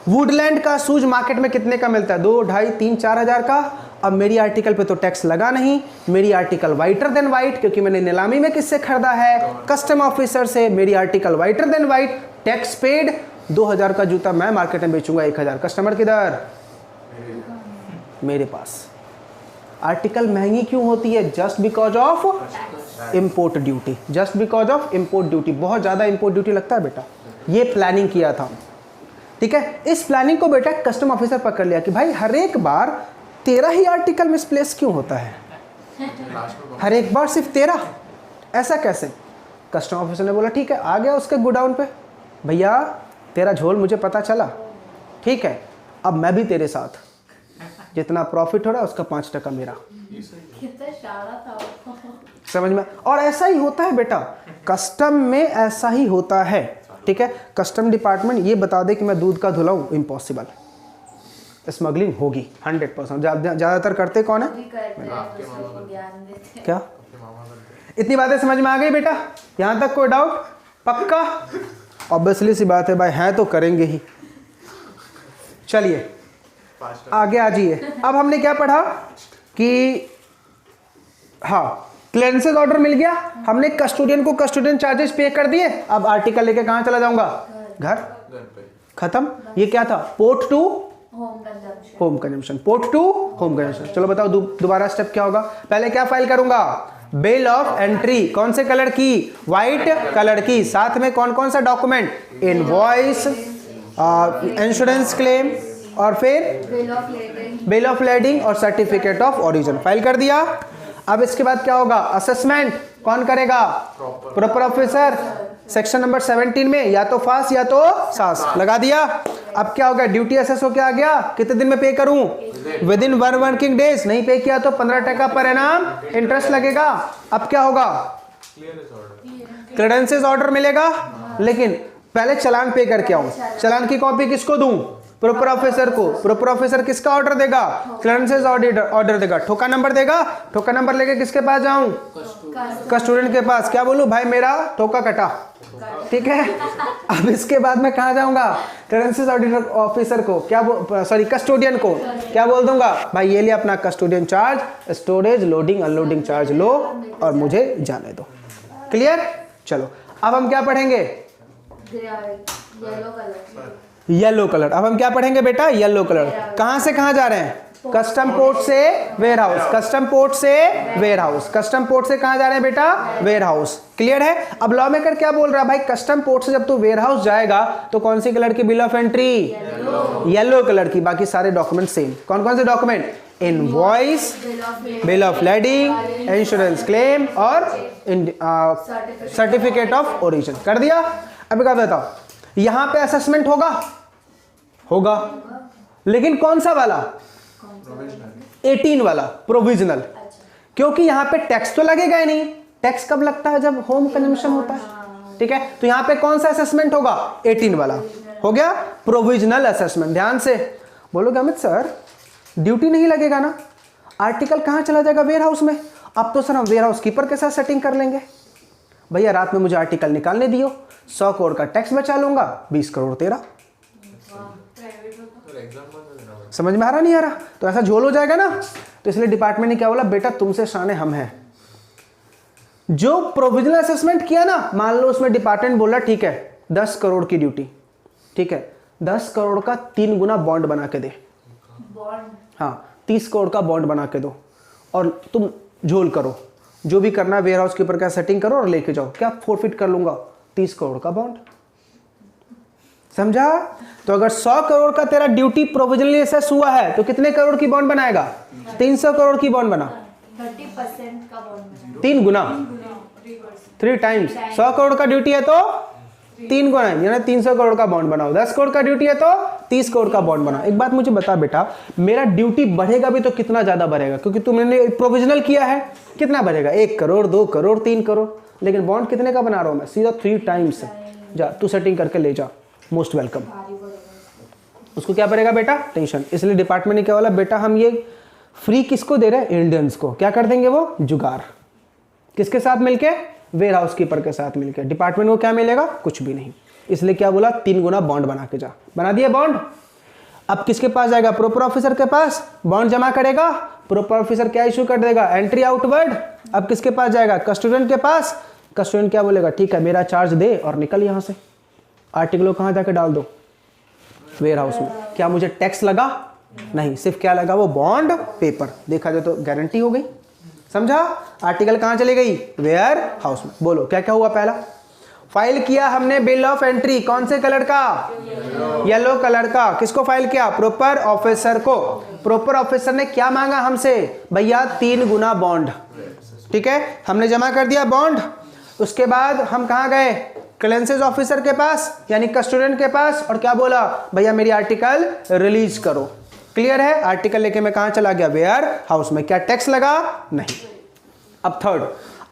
वुडलैंड का शूज मार्केट में कितने का मिलता है? 2, 2.5, 3, 4 हज़ार का। अब मेरी आर्टिकल पे तो टैक्स लगा नहीं, मेरी आर्टिकल वाइटर देन वाइट, क्योंकि मैंने नीलामी में किससे खरीदा है? कस्टम ऑफिसर से। मेरी article whiter than white, tax paid. 2000 का जूता मैं मार्केट में बेचूंगा 1000, कस्टमर किधर? मेरे पास। आर्टिकल महंगी क्यों होती है? Just because of import duty, just because of import duty. बहुत ज़्यादा इम्पोर्ट ड्यूटी लगता है बेटा, ये प्लानिंग किया था, ठीक है। इस प्लानिंग को बेटा कस्टम ऑफिसर पकड़ लिया कि भाई हर एक बार तेरा ही आर्टिकल मिसप्लेस क्यों होता है, हर एक बार सिर्फ तेरा, ऐसा कैसे? कस्टम ऑफिसर ने बोला ठीक है, आ गया उसके गोडाउन पे, भैया तेरा झोल मुझे पता चला, ठीक है, अब मैं भी तेरे साथ, जितना प्रॉफिट हो रहा है उसका 5% मेरा। कितना शाना था वो। समझ में? और ऐसा ही होता है बेटा, कस्टम में ऐसा ही होता है, ठीक है। कस्टम डिपार्टमेंट ये बता दे कि मैं दूध का धुलाऊं, इम्पॉसिबल। स्मगलिंग होगी 100%। ज़्यादातर करते कौन है? भी करते हैं, दूसरों को ज्ञान देते हैं। क्या इतनी बातें समझ में आ गई बेटा? यहाँ तक कोई डाउट? पक्का? ऑब्वियसली सी बात है भाई, हैं तो करेंगे ही। चलिए आगे आ जाइए। अब हमने क्या पढ़ा कि हाँ, क्लियरेंसेस ऑर्डर मिल गया, हमने कस्टोडियन को कस्टोडियन चार्जेस पे कर दिए। अब आर्टिकल लेके कहाँ चला जाऊंगा? घर। खत्म। ये क्या था? Port to home consumption, port to home consumption. चलो बताओ दोबारा स्टेप क्या होगा? पहले क्या फाइल करूंगा? Bill of entry. कौन से कलर की? व्हाइट कलर की। साथ में कौन कौन सा डॉक्यूमेंट? इनवॉइस, इंश्योरेंस क्लेम, और फिर बिल ऑफ लेडिंग और सर्टिफिकेट ऑफ ओरिजिन। फाइल कर दिया। अब इसके बाद क्या होगा? असेसमेंट कौन करेगा? Proper officer. सेक्शन नंबर 17 में या तो फास या तो सास लगा दिया। अब क्या होगा? ड्यूटी असेस हो क्या आ गया? कितने दिन में पे करूं? With in 1 working days. नहीं पे किया तो 15% पर एनाम इंटरेस्ट लगेगा। अब क्या होगा? क्लियरेंसेस ऑर्डर मिलेगा, लेकिन पहले चालान पे करके आऊं। चालान की कॉपी किसको दूं? प्रॉपर ऑफिसर को। प्रॉपर ऑफिसर किसका ऑर्डर देगा? क्लियरेंसेस ऑर्डर देगा। ठोका नंबर देगा। ठोका नंबर लेके किसके पास जाऊं? कस्टोडियन के पास। क्या बोलूँ भाई मेरा ठोका कटा, ठीक है। अब इसके बाद मैं कहाँ जाऊँगा, करेंसीज ऑडिटर ऑफिसर को क्या सॉरी कस्टोडियन को क्या बोल दूंगा, भाई ये लिए अपना custodian charge, storage, loading unloading charge लो और मुझे जाने दो। क्लियर। चलो अब हम क्या पढ़ेंगे, येलो कलर। अब हम क्या पढ़ेंगे बेटा, येलो कलर। कहां से कहां जा रहे हैं, कस्टम पोर्ट से वेयर हाउस, कस्टम पोर्ट से वेयर हाउस, कस्टम पोर्ट से कहां जा रहे हैं बेटा, वेयर हाउस। क्लियर है। अब लॉ मेकर क्या बोल रहा है, भाई कस्टम पोर्ट से जब तू वेयर हाउस जाएगा तो कौन सी कलर की bill of entry, yellow colour की। बाकी सारे डॉक्यूमेंट सेम। कौन कौन से document, invoice, bill of lading, insurance claim और सर्टिफिकेट ऑफ ओरिजिन। कर दिया। अभी क्या बताओ, यहां पे असेसमेंट होगा लेकिन कौन सा वाला, 18 वाला प्रोविजनल। क्योंकि यहां पे टैक्स तो लगेगा ही नहीं। टैक्स कब लगता है, जब होम कंजम्पशन होता है, ठीक है। तो यहां पे कौन सा असेसमेंट होगा, 18 वाला हो गया, प्रोविजनल असेसमेंट। ध्यान से बोलोगे अमित सर ड्यूटी नहीं लगेगा ना, आर्टिकल कहां चला जाएगा, वेयर हाउस में। अब तो सर हम वेयर हाउस कीपर के साथ सेटिंग कर लेंगे। भैया रात में मुझे आर्टिकल निकालने दियो, 100 करोड़ का टैक्स बचा लूंगा, 20 करोड़ तेरा। समझ में आ रहा नहीं आ रहा, तो ऐसा झोल हो जाएगा ना। तो इसलिए डिपार्टमेंट ने क्या बोला, बेटा तुमसे शाने हम हैं। जो प्रोविजनल असेसमेंट किया ना, मान लो उसमें डिपार्टमेंट बोला ठीक है 10 करोड़ की ड्यूटी, ठीक है, 10 करोड़ का 3 गुना बॉन्ड बना के दे, हाँ 30 करोड़ का बॉन्ड बना के दो और तुम झोल करो, जो भी करना वेयर हाउस के ऊपर का सेटिंग करो और लेके जाओ। क्या फोरफिट कर लूंगा, 30 करोड़ का बॉन्ड। समझा। तो अगर 100 करोड़ का तेरा ड्यूटी प्रोविजनली असेस हुआ है तो कितने करोड़ की बॉन्ड बनाएगा, 300 करोड़ की बॉन्ड बना, 30% का बॉन्ड, 3 गुना, 3 टाइम्स। 100 करोड़ का ड्यूटी है तो 3 गुना, यानी 300 करोड़ का बॉन्ड बनाओ। 10 करोड़ का ड्यूटी है तो 30 करोड़ का बॉन्ड बनाओ। एक बात मुझे बता बेटा, मेरा ड्यूटी बढ़ेगा भी तो कितना ज्यादा बढ़ेगा, क्योंकि तुमने प्रोविजनल किया है, कितना बढ़ेगा, 1 करोड़, 2 करोड़, 3 करोड़। लेकिन बॉन्ड कितने का बना रहा हूं मैं, सीधा 3 टाइम्स। जा तू सेटिंग करके ले जा, मोस्ट वेलकम। उसको क्या पड़ेगा बेटा, टेंशन। इसलिए डिपार्टमेंट ने क्या बोला, बेटा हम ये फ्री किसको दे रहे हैं, इंडियंस को। क्या कर देंगे वो, जुगाड़। किसके साथ मिलके, वेयर हाउस कीपर के साथ मिलके। डिपार्टमेंट को क्या मिलेगा, कुछ भी नहीं। इसलिए क्या बोला, 3 गुना बॉन्ड बना के जा। बना दिया बॉन्ड। अब किसके पास जाएगा, प्रॉपर ऑफिसर के पास, बॉन्ड जमा करेगा, प्रॉपर ऑफिसर क्या इशू कर देगा, एंट्री आउटवर्ड। अब किसके पास जाएगा, कस्टोडियन के पास। कस्टोडियन क्या बोलेगा, ठीक है मेरा चार्ज दे और निकल यहां से। आर्टिकल कहां जाके डाल दो, वेयर हाउस में। क्या मुझे टैक्स लगा, नहीं, सिर्फ क्या लगा, वो बॉन्ड पेपर। देखा जाए तो गारंटी हो गई। समझा। आर्टिकल कहां चली गई, वेयर हाउस में। बोलो क्या क्या हुआ, पहला फाइल किया हमने बिल ऑफ एंट्री, कौन से कलर का, येलो कलर का। किसको फाइल किया, प्रॉपर ऑफिसर को। प्रॉपर ऑफिसर ने क्या मांगा हमसे, भैया 3 गुना बॉन्ड, ठीक है। हमने जमा कर दिया बॉन्ड। उसके बाद हम कहां गए, क्लेंसेज ऑफिसर के पास यानी कस्टोडियन के पास, और क्या बोला, भैया मेरी आर्टिकल रिलीज करो। क्लियर है। आर्टिकल लेके मैं कहां चला गया, वेयर हाउस में। क्या टैक्स लगा, नहीं। अब थर्ड,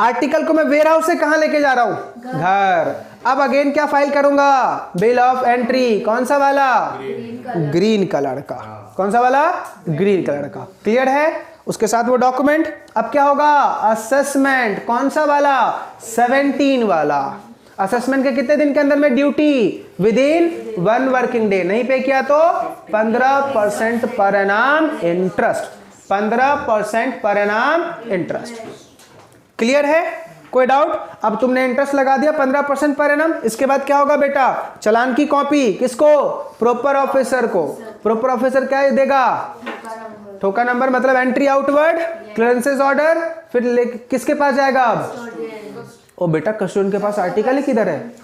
आर्टिकल को मैं वेयर हाउस से कहां लेके जा रहा हूं, घर। अब अगेन क्या फाइल करूंगा, बिल ऑफ एंट्री। कौन सा वाला, ग्रीन कलर का। कौन सा वाला, ग्रीन कलर का। क्लियर है। उसके साथ वो डॉक्यूमेंट। अब क्या होगा, असेसमेंट। कौन सा वाला, 17 वाला। असेसमेंट के कितने दिन के अंदर में duty, with in 1 working day. नहीं पे किया तो 15% पर एनाम इंटरेस्ट, 15% पर एनाम इंटरेस्ट। क्लियर है, कोई डाउट। अब तुमने इंटरेस्ट लगा दिया 15% पर एनम। इसके बाद क्या होगा बेटा, चालान की कॉपी किसको, प्रॉपर ऑफिसर को। प्रॉपर ऑफिसर क्या देगा, ठोका नंबर, मतलब एंट्री आउटवर्ड, क्लियरेंसेस ऑर्डर। फिर किसके पास जाएगा, अब ओ बेटा कस्टोडियन के पास। आर्टिकल ही किधर है,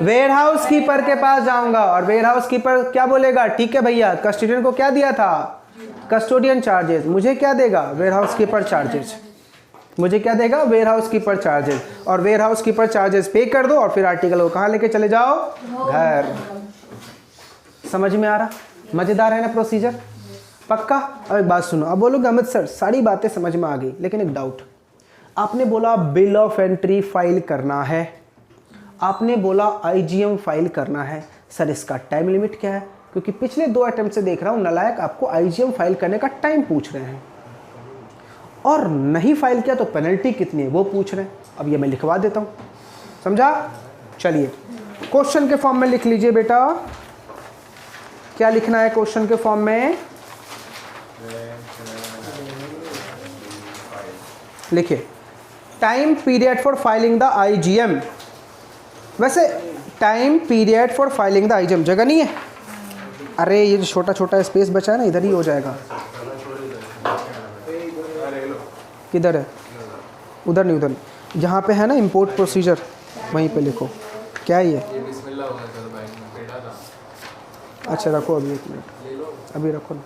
वेयर हाउस कीपर के पास जाऊंगा। और वेयर हाउस कीपर क्या बोलेगा, ठीक है भैया कस्टोडियन को क्या दिया था, कस्टोडियन चार्जेस। मुझे क्या देगा, वेयर हाउस कीपर चार्जेस। मुझे क्या देगा, वेयर हाउस कीपर चार्जेस। और वेयर हाउस कीपर चार्जेस पे कर दो और फिर आर्टिकल को कहां लेके चले जाओ, घर। समझ में आ रहा, मजेदार है ना प्रोसीजर, पक्का। अब एक बात सुनो, अब बोलोगे अमित सर सारी बातें समझ में आ गई, लेकिन एक डाउट। आपने बोला बिल ऑफ एंट्री फाइल करना है, आपने बोला आईजीएम फाइल करना है। सर इसका टाइम लिमिट क्या है, क्योंकि पिछले 2 अटेम्प्ट से देख रहा हूं नलायक आपको आईजीएम फाइल करने का टाइम पूछ रहे हैं। और नहीं फाइल किया तो पेनल्टी कितनी है वो पूछ रहे हैं। अब ये मैं लिखवा देता हूँ, समझा? चलिए क्वेश्चन के फॉर्म में लिख लीजिए बेटा। क्या लिखना है क्वेश्चन के फॉर्म में? लिखिए time period for filing the IGM. वैसे time period for filing the IGM जगह नहीं है? अरे ये जो छोटा छोटा स्पेस बचा है ना, इधर ही हो जाएगा। किधर है? उधर नहीं, उधर नहीं, जहाँ पे है ना इंपोर्ट प्रोसीजर वहीं पे लिखो। क्या है ये? अच्छा रखो अभी, 1 मिनट अभी रखो ना।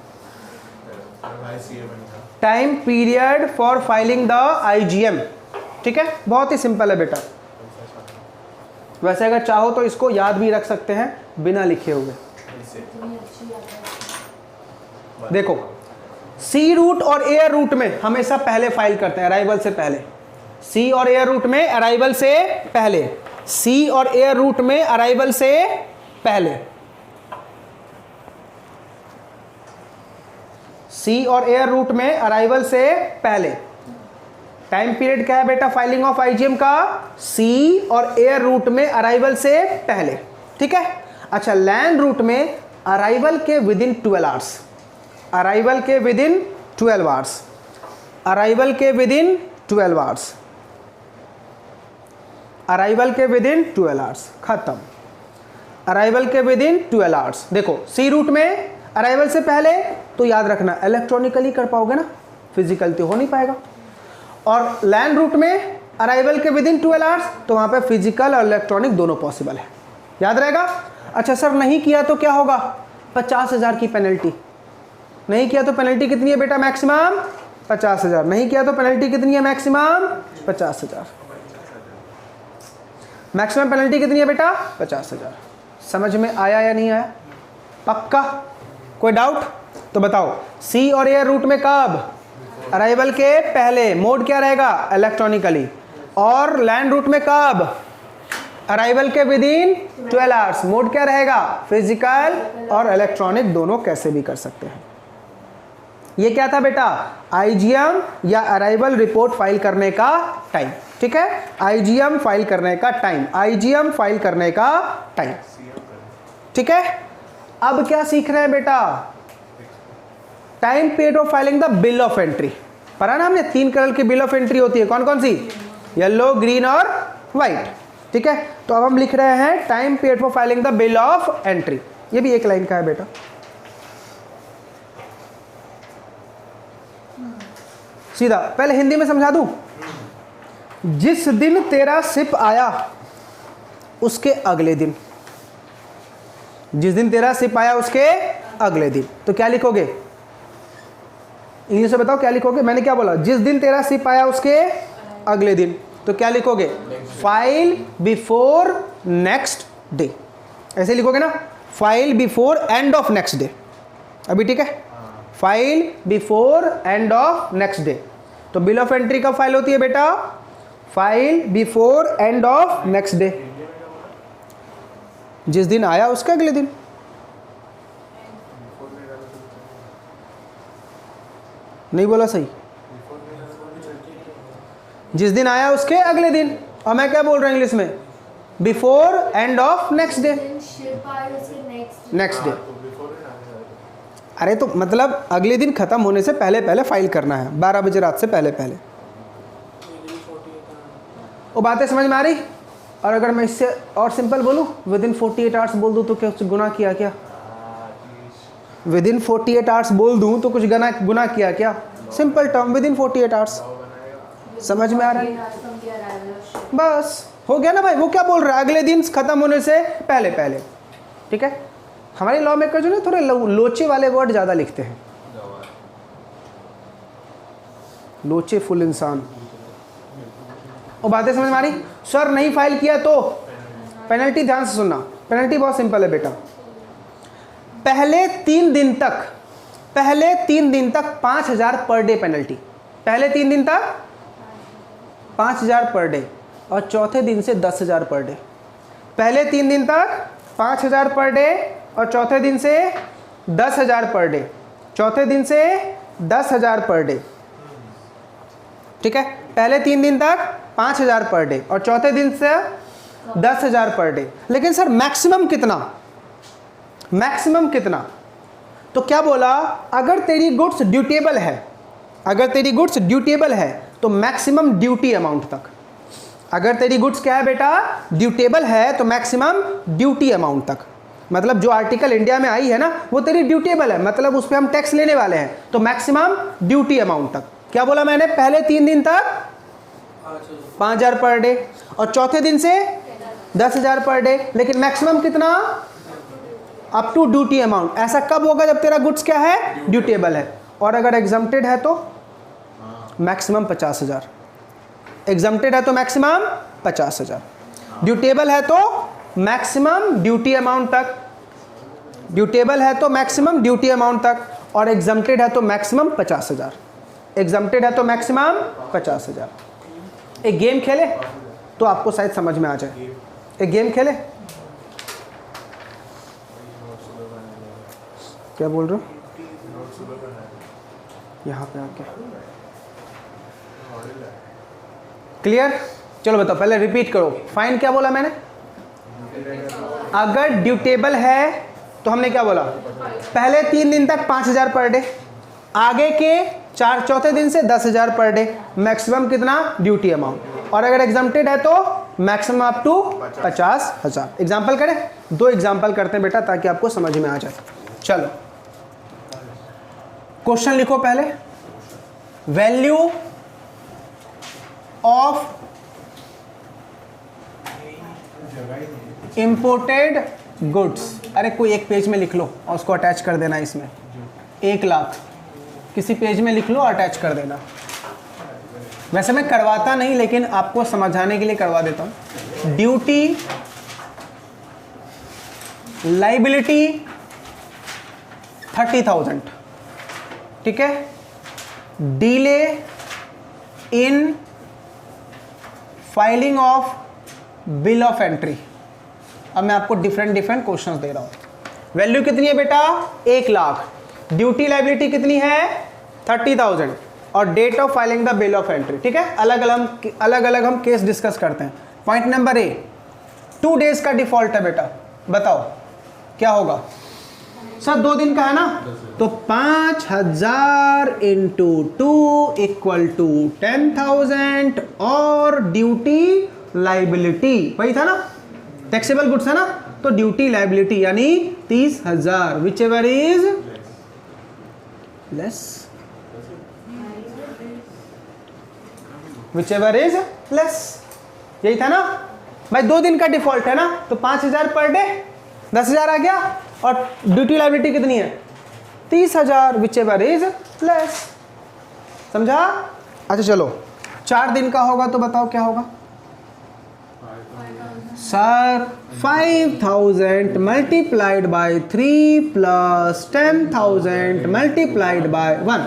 Time period for filing the IgM, ठीक है, बहुत ही सिंपल है बेटा। वैसे अगर चाहो तो इसको याद भी रख सकते हैं बिना लिखे हुए। देखो सी रूट और एयर रूट में हमेशा पहले फाइल करते हैं, अराइवल से पहले। सी और एयर रूट में अराइवल से पहले, सी और एयर रूट में अराइवल से पहले, सी और एयर रूट में अराइवल से पहले। टाइम पीरियड क्या है बेटा फाइलिंग ऑफ आईजीएम का? सी और एयर रूट में अराइवल से पहले, ठीक है। अच्छा लैंड रूट में अराइवल के विद इन 12 आवर्स, अराइवल के विद इन 12 आवर्स, अराइवल के विद इन 12 आवर्स, अराइवल के विद इन 12 आवर्स, खत्म। अराइवल के विद इन 12 आवर्स। देखो सी रूट में अराइवल से पहले तो याद रखना इलेक्ट्रॉनिकली कर पाओगे ना, फिजिकल तो हो नहीं पाएगा। और लैंड रूट में अराइवल के विद इन 12 आवर्स तो वहां पे फिजिकल और इलेक्ट्रॉनिक दोनों पॉसिबल है, याद रहेगा। अच्छा सर नहीं किया तो क्या होगा? 50,000 की पेनल्टी। नहीं किया तो पेनल्टी कितनी है बेटा? मैक्सिमम 50,000। नहीं किया तो पेनल्टी कितनी है? मैक्सिमम 50,000। मैक्सिमम पेनल्टी कितनी है बेटा? 50,000। समझ में आया या नहीं आया? पक्का? कोई डाउट? तो बताओ सी और एयर रूट में कब? अराइवल के पहले। मोड क्या रहेगा? इलेक्ट्रॉनिकली। और लैंड रूट में कब? अराइवल के विद इन 12 आवर्स। मोड क्या रहेगा? फिजिकल और इलेक्ट्रॉनिक दोनों कैसे भी कर सकते हैं। ये क्या था बेटा? आईजीएम या अराइवल रिपोर्ट फाइल करने का टाइम, ठीक है। आईजीएम फाइल करने का टाइम, आईजीएम फाइल करने का टाइम, ठीक है। अब क्या सीख रहे हैं बेटा? Time period of filing the bill of entry. पढ़ा ना हमने 3 कलर की बिल ऑफ एंट्री होती है, कौन कौन सी? येलो, ग्रीन और व्हाइट, ठीक है। तो अब हम लिख रहे हैं time period for filing the bill of entry. ये भी 1 लाइन का है बेटा। सीधा पहले हिंदी में समझा दूं। जिस दिन तेरा सिप आया उसके अगले दिन, जिस दिन तेरा सिप आया उसके अगले दिन, तो क्या लिखोगे? इंग्लिश में बताओ क्या लिखोगे? मैंने क्या बोला? जिस दिन तेरा सिप आया उसके अगले दिन, तो क्या लिखोगे? फाइल बिफोर नेक्स्ट डे, ऐसे लिखोगे ना। File before end of next day, अभी ठीक है। File before end of next day. तो बिल ऑफ एंट्री कब फाइल होती है बेटा? File before end of next day, जिस दिन आया उसके अगले दिन। नहीं बोला सही? जिस दिन आया उसके अगले दिन। और मैं क्या बोल रहा हूं इंग्लिश में? Before end of next day, next day. अरे तो मतलब अगले दिन खत्म होने से पहले पहले फाइल करना है, 12 बजे रात से पहले पहले। वो बातें समझ में आ रही? और अगर मैं इससे और सिंपल बोलूं, विद इन 48 आवर्स बोल दूं तो क्या कुछ गुनाह किया क्या? विद इन 48 आवर्स बोल दूं तो कुछ गुनाह किया क्या? Simple term, with in 48 hours. समझ में आ रहा है? बस हो गया ना भाई। वो क्या बोल रहा है? अगले दिन खत्म होने से पहले पहले, ठीक है। हमारे लॉ मेकर जो ना थोड़े लोचे वाले वर्ड ज़्यादा लिखते हैं। लोचे फुल इंसान। वो बातें समझ में आ रही? सर नहीं फाइल किया तो पेनल्टी, ध्यान से सुनना। पेनल्टी बहुत सिंपल है बेटा। पहले 3 दिन तक, पहले 3 दिन तक 5,000 पर डे पेनल्टी। पहले 3 दिन तक 5,000 पर डे और चौथे दिन से 10,000 पर डे। पहले 3 दिन तक 5,000 पर डे और चौथे दिन से 10,000 पर डे, चौथे दिन से 10,000 पर डे। ठीक है, पहले 3 दिन तक 5,000 पर डे और चौथे दिन से 10,000 पर डे। लेकिन सर मैक्सिमम कितना, मैक्सिमम कितना? तो क्या बोला, अगर तेरी गुड्स ड्यूटेबल है, अगर तेरी गुड्स ड्यूटेबल है तो मैक्सिमम ड्यूटी अमाउंट तक। अगर तेरी गुड्स क्या है बेटा, ड्यूटेबल है तो मैक्सिमम ड्यूटी अमाउंट तक। मतलब जो आर्टिकल इंडिया में आई है ना वो तेरी ड्यूटेबल है, मतलब उस पर हम टैक्स लेने वाले हैं, तो मैक्सिमम ड्यूटी अमाउंट तक। क्या बोला मैंने, पहले 3 दिन तक 5,000 पर डे और चौथे दिन से 10,000 पर डे। लेकिन मैक्सिमम कितना, अप टू ड्यूटी अमाउंट। ऐसा कब होगा, जब तेरा गुड्स क्या है, ड्यूटेबल है। और अगर एग्जम्प्टेड है तो मैक्सिमम 50,000। एग्जम्प्टेड है तो मैक्सिमम 50,000। ड्यूटेबल है तो मैक्सिमम ड्यूटी अमाउंट तक, ड्यूटेबल है तो मैक्सिमम ड्यूटी अमाउंट तक, और एग्जम्प्टेड है तो मैक्सिमम 50,000। एग्जम्प्टेड है तो मैक्सिमम 50,000। एक गेम खेले तो आपको शायद समझ में आ जाए। एक गेम खेले, क्या बोल रहे हो, यहाँ पे आके क्लियर? चलो बताओ, पहले रिपीट करो। फाइन क्या बोला मैंने, अगर ड्यूटेबल है तो हमने क्या बोला, पहले 3 दिन तक 5,000 पर डे, आगे के चौथे दिन से 10,000 पर डे, मैक्सिमम कितना, ड्यूटी अमाउंट। और अगर एग्जम्प्टेड है तो मैक्सिमम अप टू 50,000। एग्जाम्पल करें, 2 एग्जाम्पल करते हैं बेटा ताकि आपको समझ में आ जाए। चलो क्वेश्चन लिखो पहले, वैल्यू ऑफ इंपोर्टेड गुड्स। अरे कोई एक पेज में लिख लो और उसको अटैच कर देना इसमें। 1 लाख किसी पेज में लिख लो, अटैच कर देना। वैसे मैं करवाता नहीं लेकिन आपको समझाने के लिए करवा देता हूं। ड्यूटी, लाइबिलिटी 30,000, ठीक है। Delay in filing of bill of entry. अब मैं आपको डिफरेंट क्वेश्चंस दे रहा हूं। वैल्यू कितनी है बेटा, 1 लाख। ड्यूटी लाइबिलिटी कितनी है, 30,000। और date of filing the bill of entry, ठीक है। अलग अलग हम केस डिस्कस करते हैं। पॉइंट नंबर ए, 2 डेज का डिफॉल्ट है बेटा, बताओ क्या होगा। सर 2 दिन का है ना, तो 5,000 इंटू 2 इक्वल टू 10,000 और ड्यूटी लाइबिलिटी वही था ना, टैक्सेबल गुड्स है ना, तो ड्यूटी लाइबिलिटी यानी 30,000, which ever is less, which ever is less, यही था ना भाई। 2 दिन का डिफॉल्ट है ना, तो 5,000 पर डे, 10,000 आ गया। और ड्यूटी लाइबिलिटी कितनी है, 30,000, विच एवर इज लेस। समझा? अच्छा चलो, 4 दिन का होगा तो बताओ क्या होगा। Sir 5,000 multiplied by 3 plus 10,000 multiplied by 1।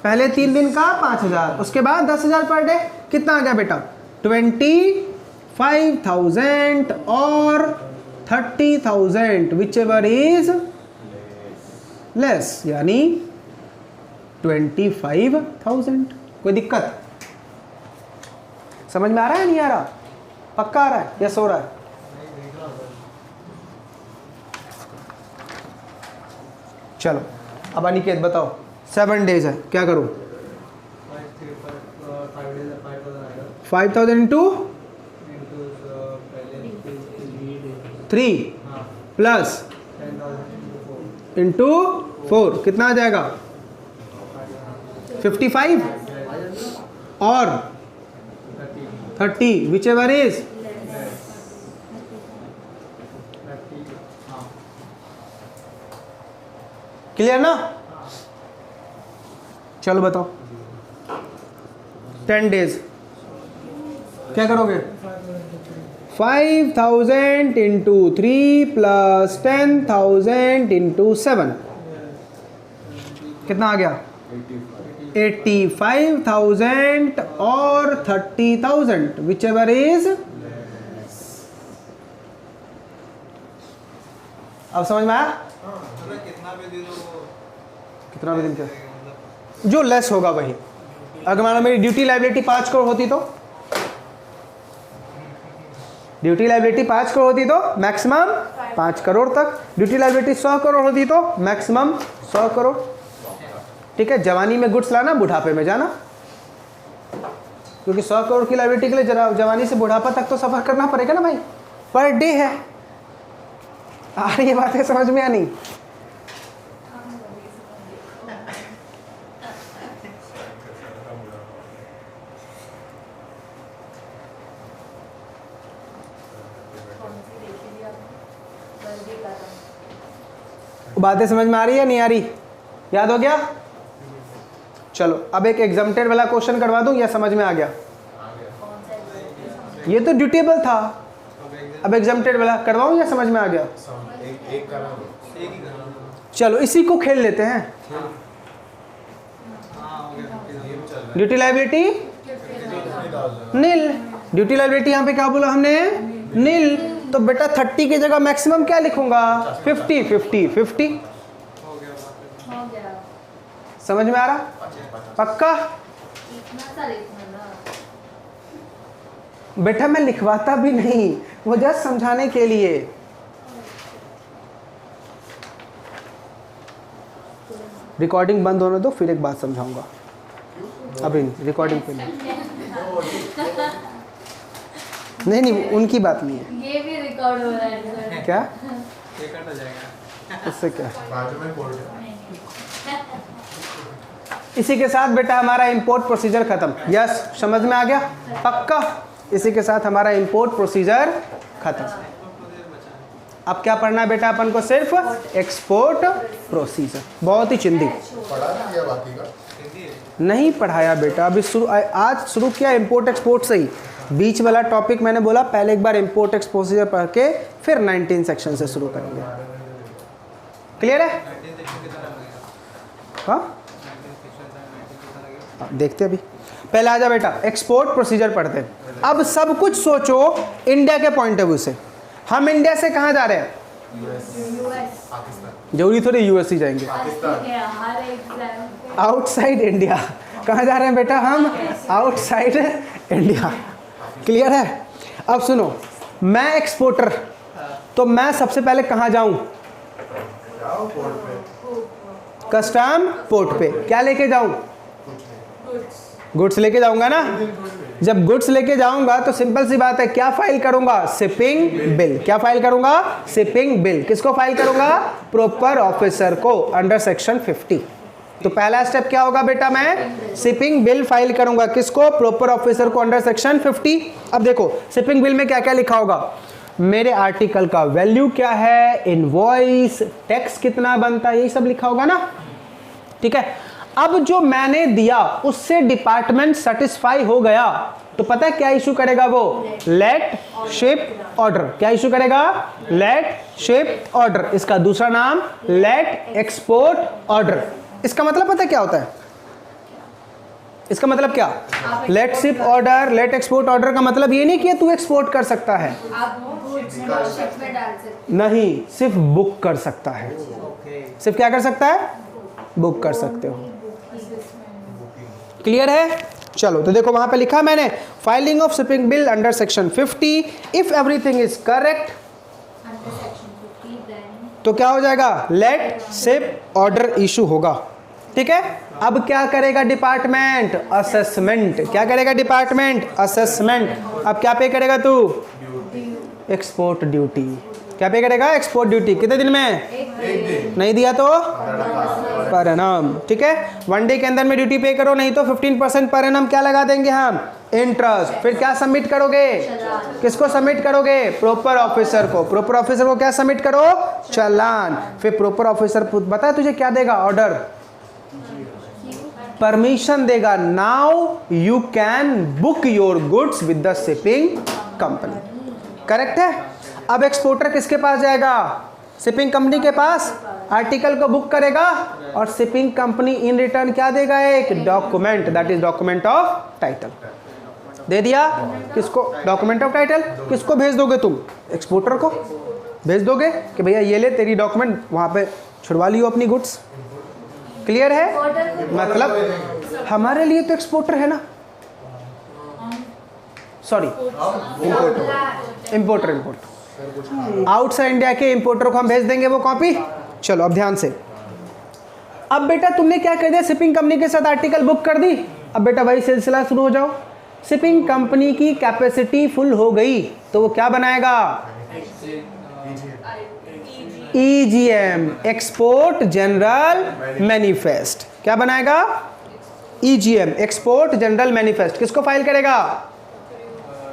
पहले 3 दिन का 5,000, उसके बाद 10,000 पर डे। कितना आ गया बेटा, 25,000 और 30,000, विच एवर इज लेस, यानी 25,000। कोई दिक्कत, समझ में आ रहा है नहीं आ रहा, पक्का आ रहा है या सो रहा है? चलो अब अनिकेत बताओ, 7 डेज है, क्या करूं? 5,000 इंटू 3 प्लस इंटू 4 कितना आ जाएगा, 55 और 30, विच एवर इज क्लियर ना। चलो बताओ 10 डेज क्या करोगे, 5,000 इंटू 3 प्लस 10,000 इंटू 7 कितना आ गया, 85,000 और 30,000, विच एवर इज। अब समझ में आया, कितना भी दिन क्या, जो लेस होगा वही। अगर मान लो मेरी ड्यूटी लाइबिलिटी 5 करोड़ होती तो, ड्यूटी लाइबिलिटी 5 करोड़ होती तो मैक्सिमम 5 करोड़ तक, ड्यूटी लाइबिलिटी 100 करोड़ होती तो मैक्सिमम 100 करोड़। ठीक है, जवानी में गुड्स लाना, बुढ़ापे में जाना, क्योंकि 100 करोड़ की लाइबिलिटी के लिए जवानी से बुढ़ापा तक तो सफर करना पड़ेगा ना भाई, पर डे है। आ रही है बातें समझ में या नहीं? बातें समझ में आ रही है नहीं आ रही? याद हो गया? चलो अब एक एग्जाम्प्टेड वाला क्वेश्चन करवा दूं या समझ में आ गया? ये तो ड्यूटेबल था, अब एग्जाम्प्टेड वाला करवाऊं या समझ में आ गया? चलो इसी को खेल लेते हैं। ड्यूटी लाइबिलिटी नील, ड्यूटी लाइबिलिटी यहाँ पे क्या बोला हमने? नील। तो बेटा 30 की जगह मैक्सिमम क्या लिखूंगा? 50 50 50। हो गया। समझ में आ रहा? पक्का? इतना सा लिखना ना। बेटा मैं लिखवाता भी नहीं, वो जस्ट समझाने के लिए। रिकॉर्डिंग बंद होने दो, फिर एक बात समझाऊंगा। अभी रिकॉर्डिंग पे नहीं नहीं उनकी बात नहीं है। ये भी रिकॉर्ड हो रहा है। क्या? ये कट हो जाएगा। उससे क्या? बाजू में कोल्ड इसी के साथ बेटा हमारा इंपोर्ट प्रोसीजर खत्म। यस, समझ में आ गया? पक्का? इसी के साथ हमारा इंपोर्ट प्रोसीजर खत्म। अब क्या पढ़ना है बेटा अपन को? सिर्फ एक्सपोर्ट प्रोसीजर। बहुत ही चिंदी। पढ़ा दिया बाकी का नहीं पढ़ाया बेटा, अभी आज शुरू किया इंपोर्ट एक्सपोर्ट से ही। बीच वाला टॉपिक मैंने बोला पहले एक बार इंपोर्ट एक्सपोर्ट प्रोसीजर पढ़ के फिर 19 सेक्शन से शुरू करेंगे। क्लियर है? हाँ देखते अभी, पहले आ जा बेटा एक्सपोर्ट प्रोसीजर पढ़ते हैं। अब सब कुछ सोचो इंडिया के पॉइंट ऑफ व्यू से। हम इंडिया से कहाँ जा रहे हैं? जरूरी थोड़ी यूएस ही जाएंगे, आउटसाइड इंडिया। कहाँ जा रहे हैं बेटा हम? Outside India. क्लियर है? अब सुनो, मैं एक्सपोर्टर, तो मैं सबसे पहले कहाँ जाऊं? कस्टम पोर्ट पे। क्या लेके जाऊं? गुड्स लेके जाऊंगा ना। जब गुड्स लेके जाऊंगा तो सिंपल सी बात है, क्या फाइल करूंगा? Shipping bill. क्या फाइल करूंगा? Shipping bill. किसको फाइल करूंगा? प्रॉपर ऑफिसर को, अंडर सेक्शन 50। तो पहला स्टेप क्या होगा बेटा? मैं शिपिंग बिल फाइल करूंगा। किसको? प्रॉपर ऑफिसर को, अंडर सेक्शन 50। अब देखो शिपिंग बिल में क्या क्या लिखा होगा? मेरे आर्टिकल का वैल्यू क्या है, इनवॉइस, टैक्स कितना बनता है, यही सब लिखा होगा ना। ठीक है, अब जो मैंने दिया उससे डिपार्टमेंट सेटिस्फाई हो गया तो पता है क्या इशू करेगा वो? Let ship order. क्या इशू करेगा? Let ship order. इसका दूसरा नाम लेट एक्सपोर्ट ऑर्डर। इसका मतलब पता है क्या होता है? इसका मतलब क्या? Let ship order, let export order का मतलब ये नहीं कि तू एक्सपोर्ट कर सकता है, आप गुड्स शिप में डाल सकते नहीं, सिर्फ बुक कर सकता है। सिर्फ क्या कर सकता है? बुक कर सकते हो। क्लियर है? चलो तो देखो वहां पे लिखा मैंने filing of shipping bill under section 50 if everything is correct तो क्या हो जाएगा? लेट शिप ऑर्डर इशू होगा। ठीक है, अब क्या करेगा डिपार्टमेंट? असेसमेंट। क्या करेगा डिपार्टमेंट? असेसमेंट। अब क्या पे करेगा तू? Export duty. क्या पे करेगा? Export duty. कितने दिन में? नहीं दिया तो पर एनम। ठीक है, 1 डे के अंदर में ड्यूटी पे करो, नहीं तो 15% पर एनम क्या लगा देंगे हम? इंटरेस्ट। फिर क्या सबमिट करोगे? किसको सबमिट करोगे? प्रॉपर ऑफिसर को। प्रॉपर ऑफिसर को क्या सबमिट करो? चालान। फिर प्रॉपर ऑफिसर बता तुझे क्या देगा? ऑर्डर, परमिशन देगा। Now you can book your goods with the shipping company. Correct है? अब एक्सपोर्टर किसके पास जाएगा? शिपिंग कंपनी के पास। आर्टिकल को बुक करेगा और शिपिंग कंपनी इन रिटर्न क्या देगा? एक document, that is document of title. दे दिया। किसको? Document of title. किसको भेज दोगे तुम? एक्सपोर्टर को भेज दोगे कि भैया ये ले तेरी डॉक्यूमेंट, वहां पे छुड़वा लियो अपनी गुड्स। क्लियर है? मतलब हमारे लिए तो एक्सपोर्टर है ना, सॉरी इंपोर्टर। आउटसाइड इंडिया के इंपोर्टर को हम भेज देंगे वो कॉपी। चलो अब ध्यान से, अब बेटा तुमने क्या कर दिया, शिपिंग कंपनी के साथ आर्टिकल बुक कर दी। अब बेटा वही सिलसिला शुरू हो जाओ। शिपिंग कंपनी की कैपेसिटी फुल हो गई तो वो क्या बनाएगा, EGM, एक्सपोर्ट जनरल मैनिफेस्ट। क्या बनाएगा, EGM, एक्सपोर्ट जनरल मैनिफेस्ट। किसको फाइल करेगा,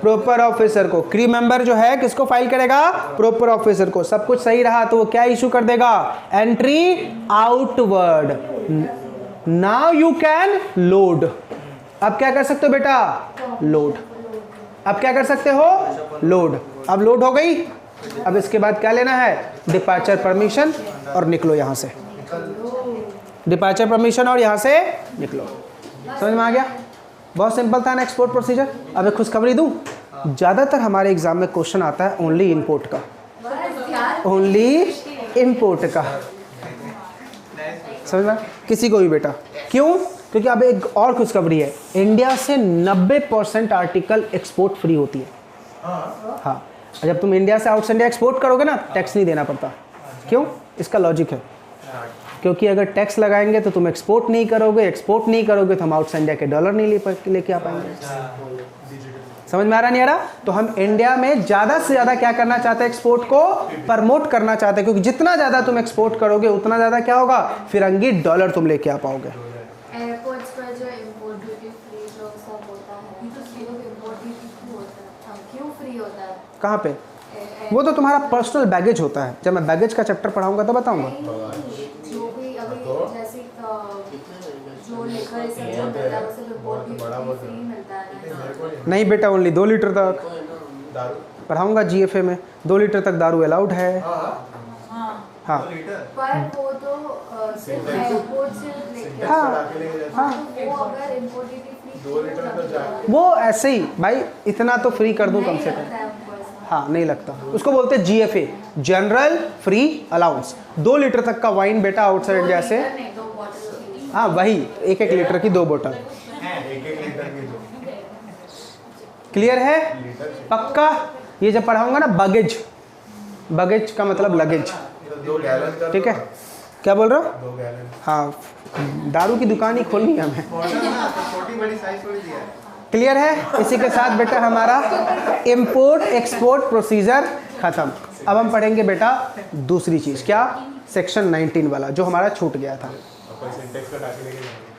प्रॉपर ऑफिसर को। क्रू मेंबर जो है किसको फाइल करेगा, प्रॉपर ऑफिसर को। सब कुछ सही रहा तो वो क्या इशू कर देगा, entry outward. Now you can load. अब क्या कर सकते हो बेटा, लोड। अब क्या कर सकते हो, लोड। अब लोड हो गई। अब इसके बाद क्या लेना है, डिपार्चर परमिशन और निकलो यहां से। डिपार्चर परमिशन और यहां से निकलो। समझ में आ गया, बहुत सिंपल था ना एक्सपोर्ट प्रोसीजर। अब एक खुशखबरी दूं, ज़्यादातर हमारे एग्जाम में क्वेश्चन आता है ओनली इंपोर्ट का, ओनली इंपोर्ट का। समझ में, किसी को भी बेटा। क्यों, क्योंकि अब एक और खुशखबरी है, इंडिया से 90% आर्टिकल एक्सपोर्ट फ्री होती है। हाँ, जब तुम इंडिया से आउट इंडिया एक्सपोर्ट करोगे ना, टैक्स नहीं देना पड़ता। क्यों, इसका लॉजिक है, क्योंकि अगर टैक्स लगाएंगे तो तुम एक्सपोर्ट नहीं करोगे, एक्सपोर्ट नहीं करोगे तो हम आउट इंडिया के डॉलर नहीं लेके आ पाएंगे। समझ में आ रहा नहीं आ रहा। तो हम इंडिया में ज़्यादा से ज़्यादा क्या करना चाहते हैं, एक्सपोर्ट को प्रमोट करना चाहते हैं, क्योंकि जितना ज़्यादा तुम एक्सपोर्ट करोगे उतना ज़्यादा क्या होगा, फिरंगी डॉलर तुम लेके आ पाओगे। एयरपोर्ट्स पर जो इंपोर्ट ड्यूटी फ्री जो सब होता है, तो इंपोर्ट ड्यूटी फ्री होता है, क्यों फ्री होता है? कहाँ पे, वो तो तुम्हारा पर्सनल बैगेज होता है। जब मैं बैगेज का चैप्टर पढ़ाऊंगा तो बताऊंगा। जो भी अभी जैसे जो लेकर सब मिलता है उसे इंपोर्ट ड्यूटी फ्री मिलता है। नहीं बेटा, ओनली 2 लीटर तक पढ़ाऊंगा GFA में। 2 लीटर तक दारू अलाउड है। हाँ, पर वो तो सिर्फ एयरपोर्ट से लेकर, हाँ, हाँ, वो अगर इंपोर्ट ड्यूटी फ्री 2 लीटर तो जाए। वो ऐसे ही भाई, इतना तो फ्री कर दूं कम से कम। हाँ, नहीं लगता, उसको बोलते हैं GFA, general free allowance. 2 litre तक का वाइन बेटा आउटसाइड इंडिया से, हाँ वही 1-1 लीटर की 2 बोतल। 1-1 लीटर की 2। क्लियर है, पक्का। ये जब पढ़ाऊंगा ना, बगेज, बगेज का मतलब लगेज, 2 गैलन का। ठीक है, क्या बोल रहे हो? 2 गैलन। हाँ, दारू की दुकान ही खोलनी है हमें। छोटी बड़ी साइज थोड़ी दिया है। क्लियर है। इसी के साथ बेटा हमारा इंपोर्ट एक्सपोर्ट प्रोसीजर खत्म। अब हम पढ़ेंगे बेटा दूसरी चीज़, क्या, सेक्शन 19 वाला जो हमारा छूट गया था। अपन सिंटेक्स का टाके लेके जाएंगे।